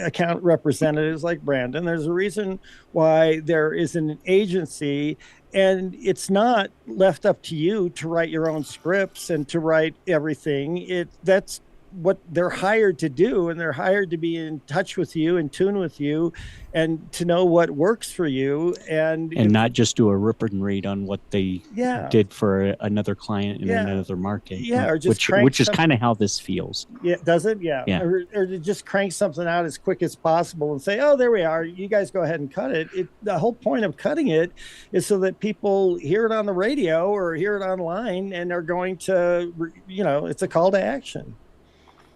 account representatives like Brandon. There's a reason why there is an agency, and it's not left up to you to write your own scripts and to write everything. That's what they're hired to do, and they're hired to be in touch with you, in tune with you, and to know what works for you, and not just do a rip and read on what they did for another client in another market. Yeah, or just which is kind of how this feels. Yeah, does it? Yeah. Or to just crank something out as quick as possible and say, "Oh, there we are. You guys go ahead and cut it." The whole point of cutting it is so that people hear it on the radio or hear it online and are going to, it's a call to action.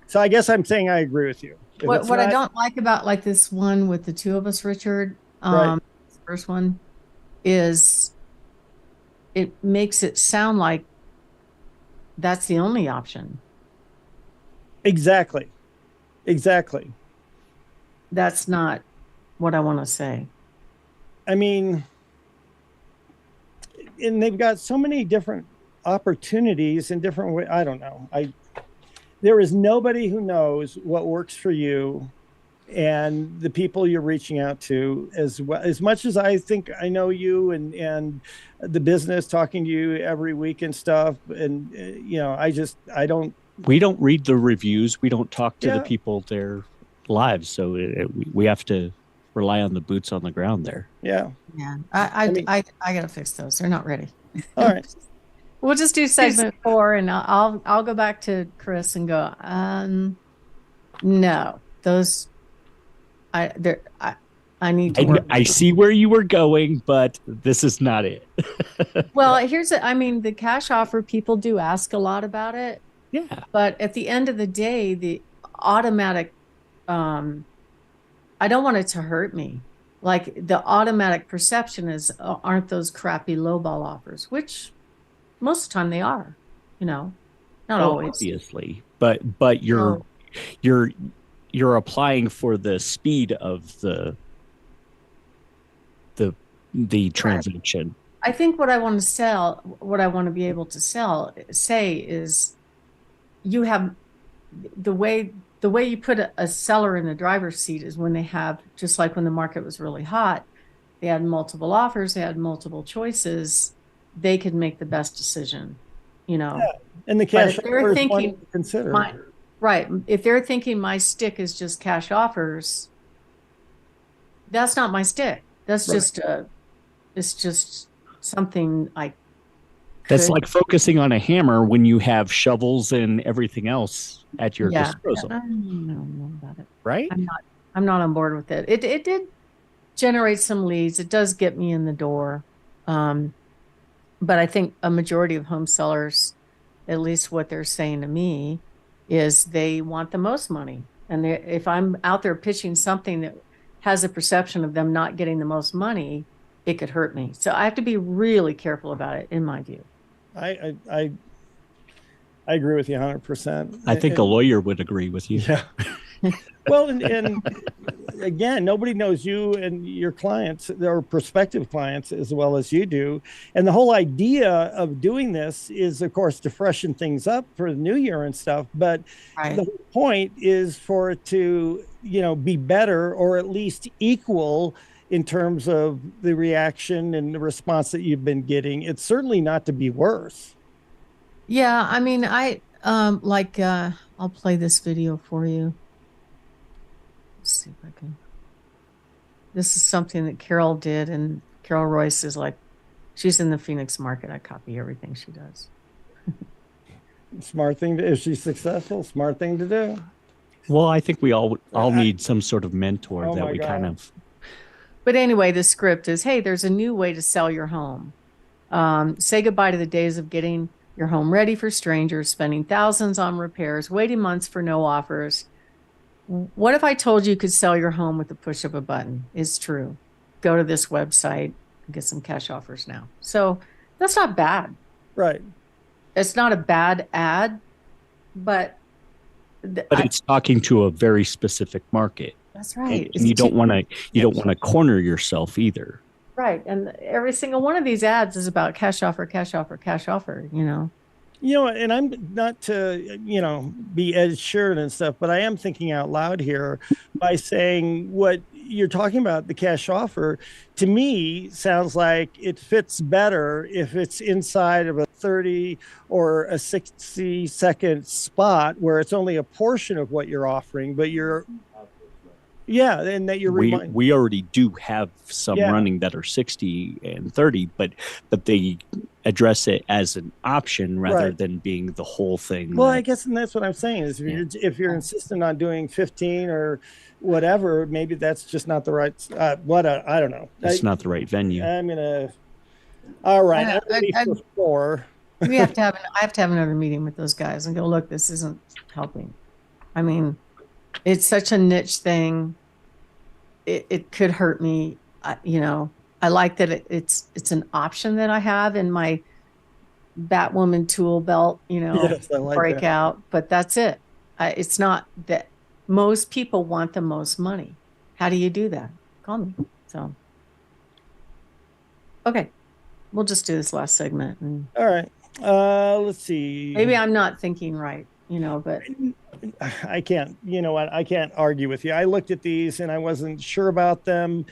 So I guess I'm saying I agree with you. What I don't like about like this one with the two of us, Richard, this first one, is it makes it sound like that's the only option. Exactly. Exactly. That's not what I want to say. I mean, and they've got so many different opportunities in different ways. I don't know. There is nobody who knows what works for you and the people you're reaching out to as well. As much as I think I know you and the business, talking to you every week and stuff, and I don't. We don't read the reviews. We don't talk to the Yeah, people their lives, so we have to rely on the boots on the ground there. yeah. Yeah, I mean, I gotta fix those. They're not ready. all right. We'll just do segment 4, and I'll go back to Chris and go. No, those there I need to work. I see where you were going, but this is not it. Well, I mean, the cash offer, people do ask a lot about it, Yeah. but at the end of the day, the automatic, I don't want it to hurt me. Like the automatic perception is, aren't those crappy lowball offers, which most of the time they are, not always. Obviously, but No. you're you're applying for the speed of the the transaction. I think what I want to sell, what I want to be able to say is you have the way you put a seller in the driver's seat is when they have, just like when the market was really hot, they had multiple offers, they had multiple choices, they could make the best decision, Yeah. And the But cash if they're offer is one thinking to consider. right, if they're thinking my stick is just cash offers, that's not my stick. That's Right. it's just something I That's could. like focusing on a hammer when you have shovels and everything else at your Yeah, disposal, I don't know about it. right? I'm not on board with it. It did generate some leads. It does get me in the door. Um, but I think a majority of home sellers, at least what they're saying to me, is they want the most money. And if I'm out there pitching something that has a perception of them not getting the most money, it could hurt me. So I have to be really careful about it, in my view. I agree with you 100%. I think a lawyer would agree with you. Yeah. Well, and again, nobody knows you and your clients or prospective clients as well as you do. And the whole idea of doing this is, of course, to freshen things up for the new year and stuff. But Right. the whole point is for it to, be better or at least equal in terms of the reaction and the response that you've been getting. It's certainly not to be worse. Yeah, I mean, I'll play this video for you. Let's see if I can. This is something that Carol did, and Carol Royce is like, she's in the Phoenix market. I copy everything she does. Smart thing to, if she's successful, smart thing to do. Well, I think we all need some sort of mentor Oh that my we God. kind of. But anyway, the script is, hey, there's a new way to sell your home. Say goodbye to the days of getting your home ready for strangers, spending thousands on repairs, waiting months for no offers. What if I told you could sell your home with the push of a button? It's true. Go to this website and get some cash offers now. So that's not bad. Right. It's not a bad ad, but But it's talking to a very specific market, that's right. and you don't want to corner yourself either. Right. And every single one of these ads is about cash offer, cash offer, cash offer. And I'm not to, be Ed Sheeran and stuff, but I am thinking out loud here by saying what you're talking about, the cash offer, to me sounds like it fits better if it's inside of a 30 or a 60-second spot where it's only a portion of what you're offering, but yeah, and that you're We already do have some Yeah. running that are 60 and 30, but they address it as an option rather Right. than being the whole thing. Well, I guess, and that's what I'm saying is if you're insistent on doing 15 or whatever, maybe that's just not the right. I don't know. It's not the right venue. I'm gonna. All right, I- I'm ready I- for 4. I have to have another meeting with those guys and go, look, this isn't helping. I mean, it's such a niche thing. It could hurt me. I like that it's an option that I have in my Batwoman tool belt, Yes, I like that. breakout, but that's it. It's not most people want the most money. How do you do that? Call me. So, okay, we'll just do this last segment. And All right. Let's see. maybe I'm not thinking right, but I can't, you know what? I can't argue with you. I looked at these and I wasn't sure about them.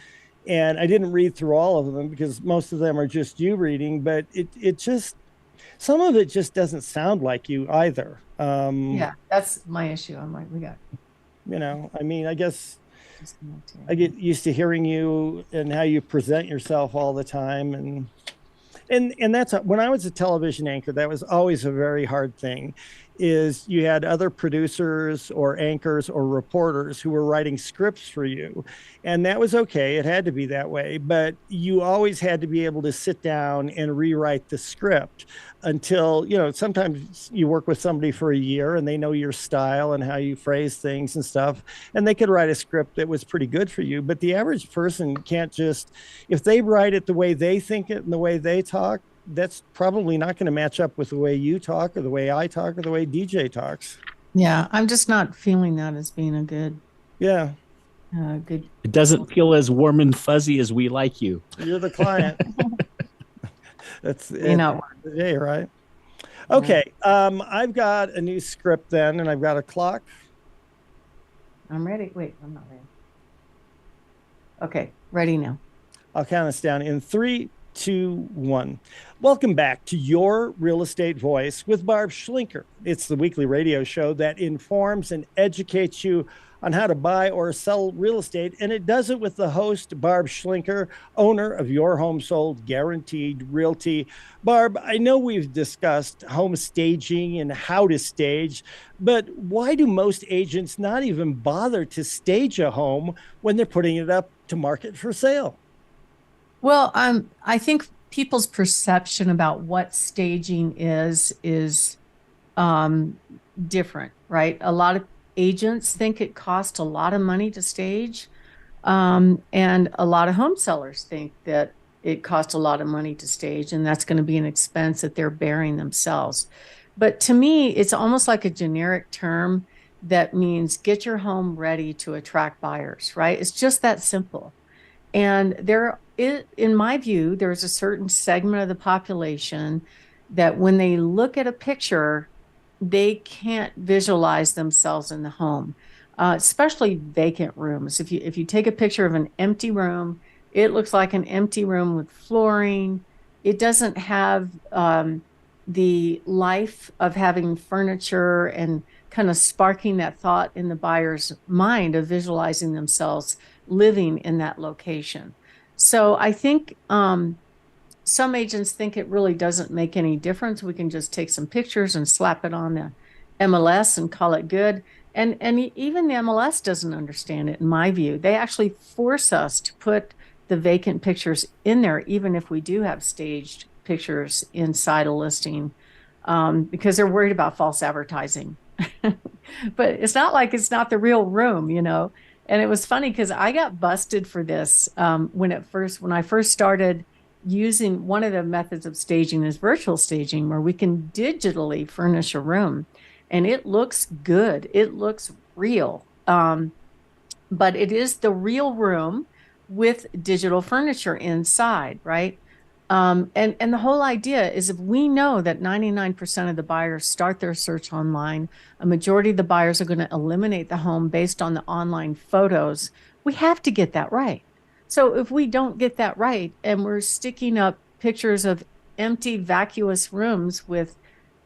And I didn't read through all of them because most of them are just you reading, but it just, some of it just doesn't sound like you either. Yeah, that's my issue. I'm like, I mean, I guess I get used to hearing you and how you present yourself all the time. And that's when I was a television anchor, that was always a very hard thing, is you had other producers or anchors or reporters who were writing scripts for you, and that was okay, it had to be that way, but you always had to be able to sit down and rewrite the script until, sometimes you work with somebody for a year and they know your style and how you phrase things and stuff, and they could write a script that was pretty good for you. But the average person can't just, if they write it the way they think it and the way they talk, that's probably not going to match up with the way you talk or the way I talk or the way DJ talks. Yeah, I'm just not feeling that as being a good, Yeah. good. It doesn't feel as warm and fuzzy as we like you. You're the client. That's You know, the day, right? Okay. I've got a new script then, and I've got a clock. I'm ready. Wait, I'm not ready. Okay, ready now. I'll count us down in 3, 2, 1. Welcome back to Your Real Estate Voice with Barb Schlinker. It's the weekly radio show that informs and educates you on how to buy or sell real estate, and it does it with the host, Barb Schlinker, owner of Your Home Sold Guaranteed Realty. Barb, I know we've discussed home staging and how to stage, but why do most agents not even bother to stage a home when they're putting it up to market for sale? Well, I think people's perception about what staging is different, right? A lot of agents think it costs a lot of money to stage, and a lot of home sellers think that it costs a lot of money to stage, and that's going to be an expense that they're bearing themselves. But to me, it's almost like a generic term that means get your home ready to attract buyers, right? It's just that simple. And in my view, there's a certain segment of the population that when they look at a picture, they can't visualize themselves in the home, especially vacant rooms. If you take a picture of an empty room, it looks like an empty room with flooring. It doesn't have the life of having furniture and kind of sparking that thought in the buyer's mind of visualizing themselves living in that location. So I think some agents think it really doesn't make any difference. We can just take some pictures and slap it on the MLS and call it good. And even the MLS doesn't understand it, in my view. They actually force us to put the vacant pictures in there, even if we do have staged pictures inside a listing, because they're worried about false advertising. But it's not like it's not the real room, And it was funny because I got busted for this when I first started using one of the methods of staging is virtual staging, where we can digitally furnish a room, and it looks good. It looks real, but it is the real room with digital furniture inside, right? And the whole idea is if we know that 99% of the buyers start their search online, a majority of the buyers are going to eliminate the home based on the online photos, we have to get that right. So if we don't get that right and we're sticking up pictures of empty, vacuous rooms with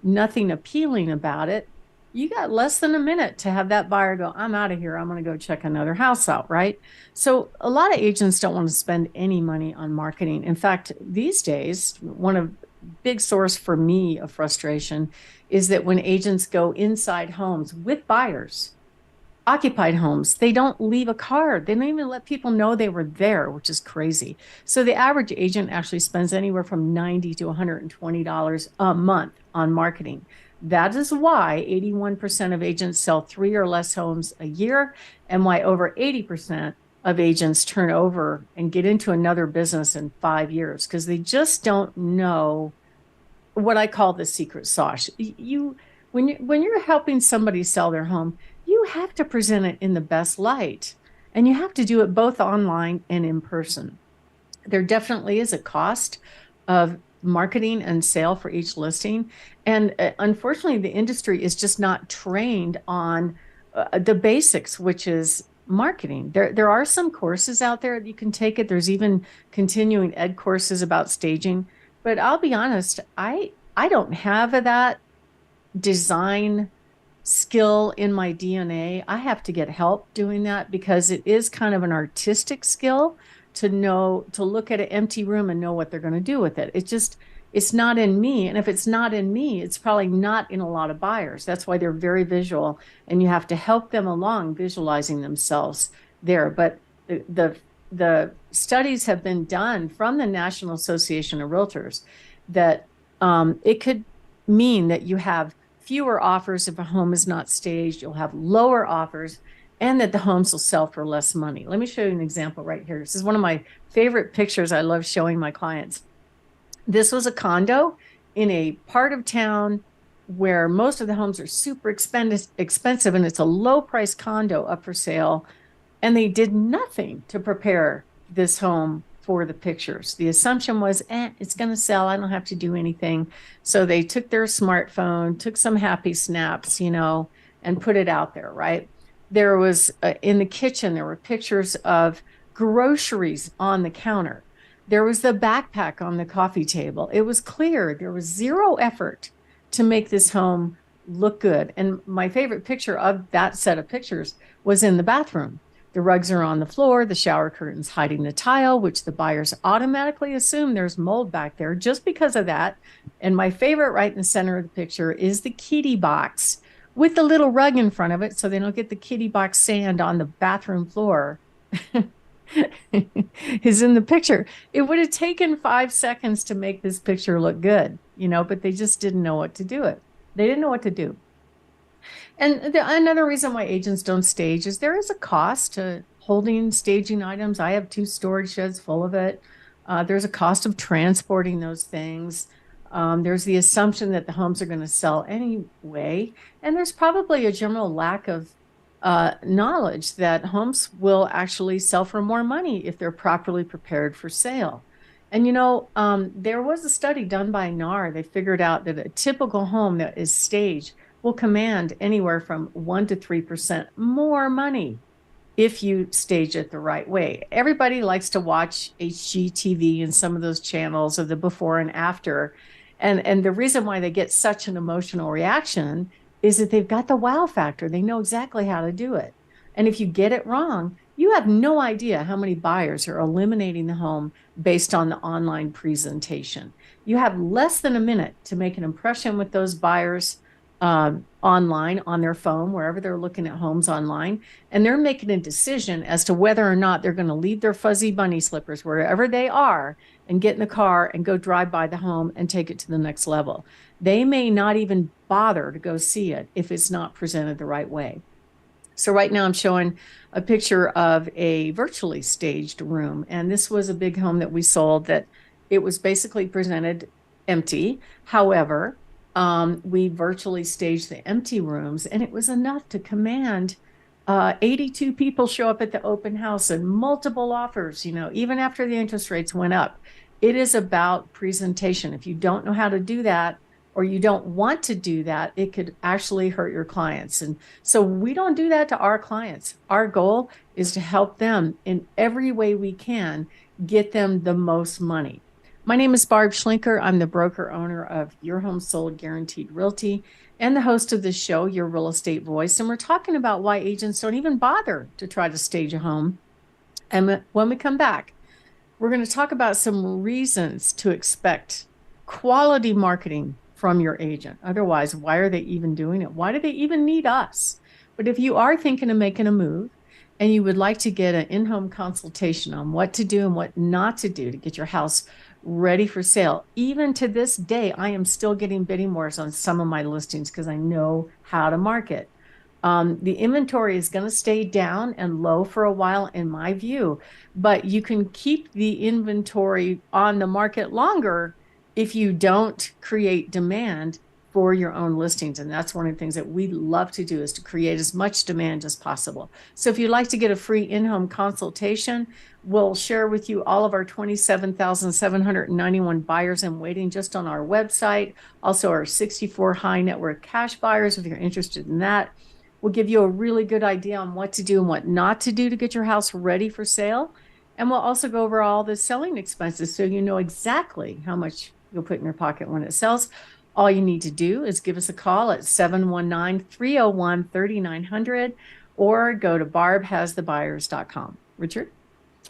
nothing appealing about it, you got less than a minute to have that buyer go, I'm out of here. I'm going to go check another house out, right? So a lot of agents don't want to spend any money on marketing. In fact, these days, one of big source for me of frustration is that when agents go inside homes with buyers, occupied homes, they don't leave a card. They don't even let people know they were there, which is crazy. So the average agent actually spends anywhere from $90 to $120 a month on marketing. That is why 81% of agents sell 3 or less homes a year, and why over 80% of agents turn over and get into another business in 5 years, because they just don't know what I call the secret sauce. When you're helping somebody sell their home, you you have to present it in the best light, and you have to do it both online and in person. There definitely is a cost of marketing and sale for each listing. And unfortunately, the industry is just not trained on the basics, which is marketing. There are some courses out there that you can take it. There's even continuing ed courses about staging. But I'll be honest, I don't have that design skill in my DNA. I have to get help doing that because it is kind of an artistic skill to know, to look at an empty room and know what they're going to do with it. It's not in me. And if it's not in me, it's probably not in a lot of buyers. That's why they're very visual, and you have to help them along visualizing themselves there. But the studies have been done from the National Association of Realtors that it could mean that you have fewer offers if a home is not staged, you'll have lower offers, and that the homes will sell for less money. Let me show you an example right here. This is one of my favorite pictures I love showing my clients. This was a condo in a part of town where most of the homes are super expensive, and it's a low price condo up for sale. And they did nothing to prepare this home for the pictures. The assumption was, it's going to sell. I don't have to do anything. So they took their smartphone, took some happy snaps, and put it out there, right? There was in the kitchen, there were pictures of groceries on the counter. There was the backpack on the coffee table. It was clear there was zero effort to make this home look good. And my favorite picture of that set of pictures was in the bathroom. The rugs are on the floor, the shower curtains hiding the tile, which the buyers automatically assume there's mold back there just because of that. And my favorite right in the center of the picture is the kitty box with the little rug in front of it so they don't get the kitty box sand on the bathroom floor. Is in the picture. It would have taken 5 seconds to make this picture look good, but they just didn't know what to do it. They didn't know what to do. And another reason why agents don't stage is there is a cost to holding staging items. I have 2 storage sheds full of it. There's a cost of transporting those things. There's the assumption that the homes are going to sell anyway. And there's probably a general lack of knowledge that homes will actually sell for more money if they're properly prepared for sale. And, there was a study done by NAR. They figured out that a typical home that is staged will command anywhere from 1% to 3% more money if you stage it the right way. Everybody likes to watch HGTV and some of those channels of the before and after. And the reason why they get such an emotional reaction is that they've got the wow factor. They know exactly how to do it. And if you get it wrong, you have no idea how many buyers are eliminating the home based on the online presentation. You have less than a minute to make an impression with those buyers online, on their phone, wherever they're looking at homes online, and they're making a decision as to whether or not they're going to leave their fuzzy bunny slippers wherever they are and get in the car and go drive by the home and take it to the next level. They may not even bother to go see it if it's not presented the right way. So right now I'm showing a picture of a virtually staged room, and this was a big home that we sold that it was basically presented empty. However, we virtually staged the empty rooms, and it was enough to command 82 people show up at the open house and multiple offers, even after the interest rates went up. It is about presentation. If you don't know how to do that, or you don't want to do that, it could actually hurt your clients. And so we don't do that to our clients. Our goal is to help them in every way we can get them the most money. My name is Barb Schlinker. I'm the broker owner of Your Home Sold Guaranteed Realty and the host of this show, Your Real Estate Voice. And we're talking about why agents don't even bother to try to stage a home. And when we come back, we're going to talk about some reasons to expect quality marketing from your agent. Otherwise, why are they even doing it? Why do they even need us? But if you are thinking of making a move and you would like to get an in-home consultation on what to do and what not to do to get your house ready for sale, even to this day, I am still getting bidding wars on some of my listings because I know how to market. The inventory is going to stay down and low for a while, in my view, but you can keep the inventory on the market longer if you don't create demand for your own listings. And that's one of the things that we love to do, is to create as much demand as possible. So if you'd like to get a free in-home consultation, we'll share with you all of our 27,791 buyers in waiting just on our website. Also our 64 high net worth cash buyers, if you're interested in that. We'll give you a really good idea on what to do and what not to do to get your house ready for sale. And we'll also go over all the selling expenses, so you know exactly how much you'll put in your pocket when it sells. All you need to do is give us a call at 719-301-3900 or go to barbhasthebuyers.com. Richard?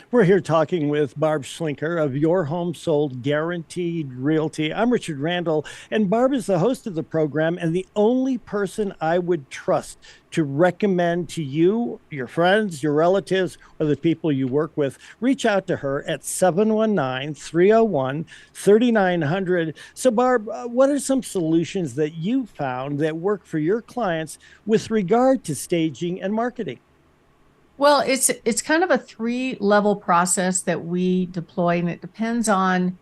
We're here talking with Barb Schlinker of Your Home Sold Guaranteed Realty. I'm Richard Randall, and Barb is the host of the program and the only person I would trust to recommend to you, your friends, your relatives, or the people you work with. Reach out to her at 719-301-3900. So, Barb, what are some solutions that you found that work for your clients with regard to staging and marketing? Well, it's kind of a 3-level process that we deploy, and it depends on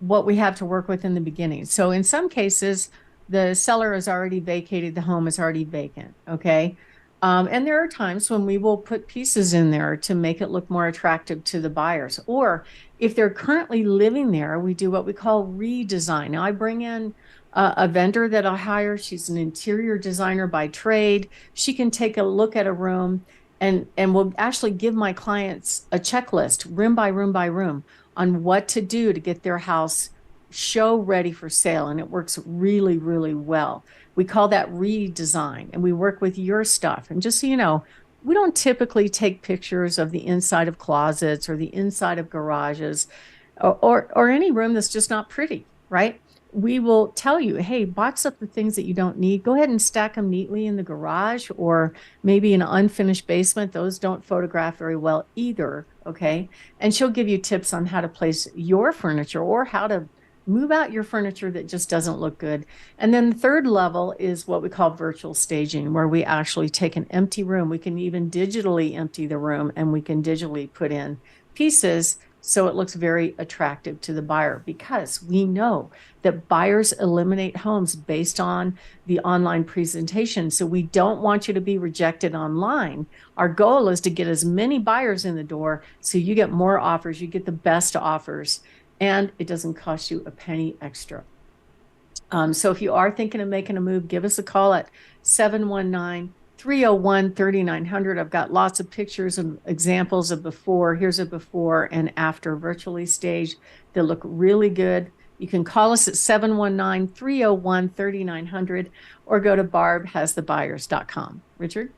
what we have to work with in the beginning. So in some cases, the seller has already vacated, the home is already vacant. Okay. And there are times when we will put pieces in there to make it look more attractive to the buyers. Or if they're currently living there, we do what we call redesign. Now I bring in a vendor that I hire. She's an interior designer by trade. She can take a look at a room and will actually give my clients a checklist, room by room by room, on what to do to get their house show ready for sale. And it works really, really well. We call that redesign, and we work with your stuff. And just so you know, we don't typically take pictures of the inside of closets or the inside of garages or any room that's just not pretty, right? We will tell you, hey, box up the things that you don't need. Go ahead and stack them neatly in the garage or maybe in an unfinished basement. Those don't photograph very well either. Okay. And she'll give you tips on how to place your furniture or how to move out your furniture that just doesn't look good. And then the third level is what we call virtual staging, where we actually take an empty room. We can even digitally empty the room, and we can digitally put in pieces so it looks very attractive to the buyer, because we know that buyers eliminate homes based on the online presentation. So we don't want you to be rejected online. Our goal is to get as many buyers in the door so you get more offers, you get the best offers, and it doesn't cost you a penny extra. So if you are thinking of making a move, give us a call at 719-301-3900. I've got lots of pictures and examples of before. Here's a before and after virtually staged that look really good. You can call us at 719-301-3900 or go to barbhasthebuyers.com. Richard?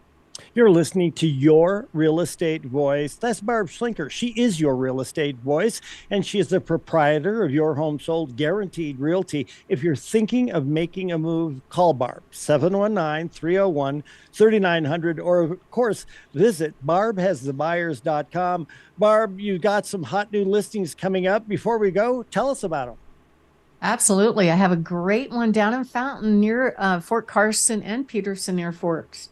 You're listening to Your Real Estate Voice. That's Barb Schlinker. She is your real estate voice, and she is the proprietor of Your Home Sold Guaranteed Realty. If you're thinking of making a move, call Barb, 719-301-3900, or of course, visit barbhasthebuyers.com. Barb, you got some hot new listings coming up. Before we go, tell us about them. Absolutely. I have a great one down in Fountain near Fort Carson and Peterson Air Force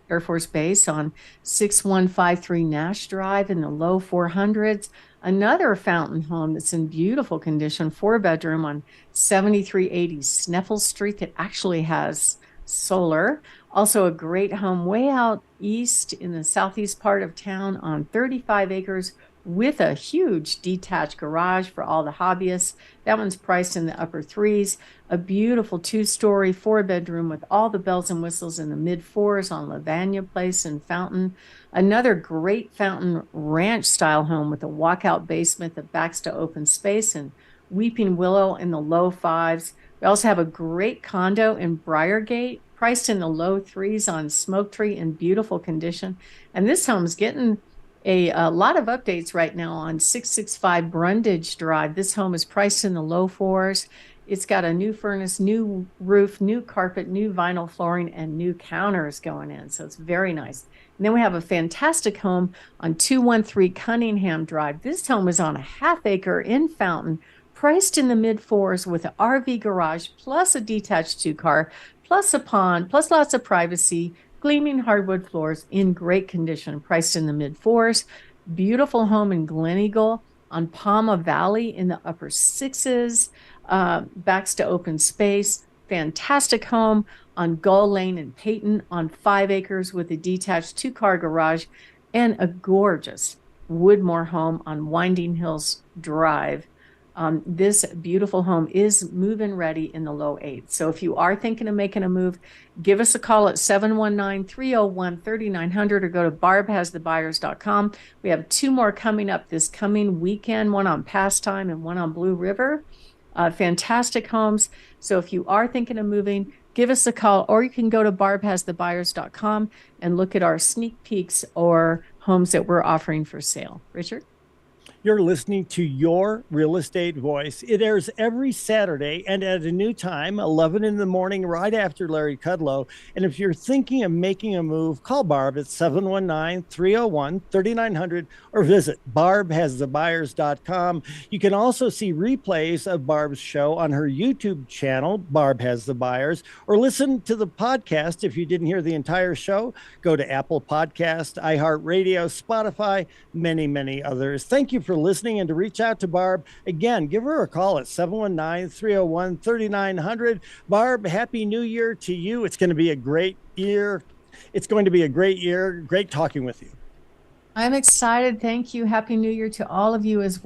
Base on 6153 Nash Drive in the low 400s. Another Fountain home that's in beautiful condition, 4-bedroom on 7380 Sneffels Street that actually has solar. Also a great home way out east in the southeast part of town on 35 acres with a huge detached garage for all the hobbyists. That one's priced in the upper 3s. A beautiful 2-story, 4-bedroom with all the bells and whistles in the mid-4s on Lavania Place in Fountain. Another great Fountain ranch style home with a walkout basement that backs to open space, and Weeping Willow in the low 5s. We also have a great condo in Briargate, priced in the low 3s on Smoke Tree in beautiful condition. And this home's getting a lot of updates right now on 665 Brundage Drive. This home is priced in the low 4s. It's got a new furnace, new roof, new carpet, new vinyl flooring, and new counters going in. So it's very nice. And then we have a fantastic home on 213 Cunningham Drive. This home is on a half-acre in Fountain, priced in the mid-4s with an RV garage, plus a detached 2-car, plus a pond, plus lots of privacy, gleaming hardwood floors in great condition, priced in the mid-4s. Beautiful home in Glen Eagle on Palma Valley in the upper 6s, backs to open space. fantastic home on Gull Lane in Peyton on 5 acres with a detached 2-car garage and a gorgeous Woodmore home on Winding Hills Drive. This beautiful home is move-in ready in the low 8s. So if you are thinking of making a move, give us a call at 719-301-3900 or go to barbhasthebuyers.com. We have 2 more coming up this coming weekend, one on Pastime and one on Blue River. Fantastic homes. So if you are thinking of moving, give us a call, or you can go to barbhasthebuyers.com and look at our sneak peeks or homes that we're offering for sale. Richard? You're listening to Your Real Estate Voice. It airs every Saturday and at a new time, 11 in the morning, right after Larry Kudlow. And if you're thinking of making a move, call Barb at 719-301-3900 or visit barbhasthebuyers.com. You can also see replays of Barb's show on her YouTube channel, Barb Has the Buyers, or listen to the podcast. If you didn't hear the entire show, go to Apple Podcast, iHeartRadio, Spotify, many, many others. Thank you for listening, and to reach out to Barb, again, give her a call at 719-301-3900. Barb, Happy New Year to you. It's going to be a great year. It's going to be a great year. Great talking with you. I'm excited. Thank you. Happy New Year to all of you as well.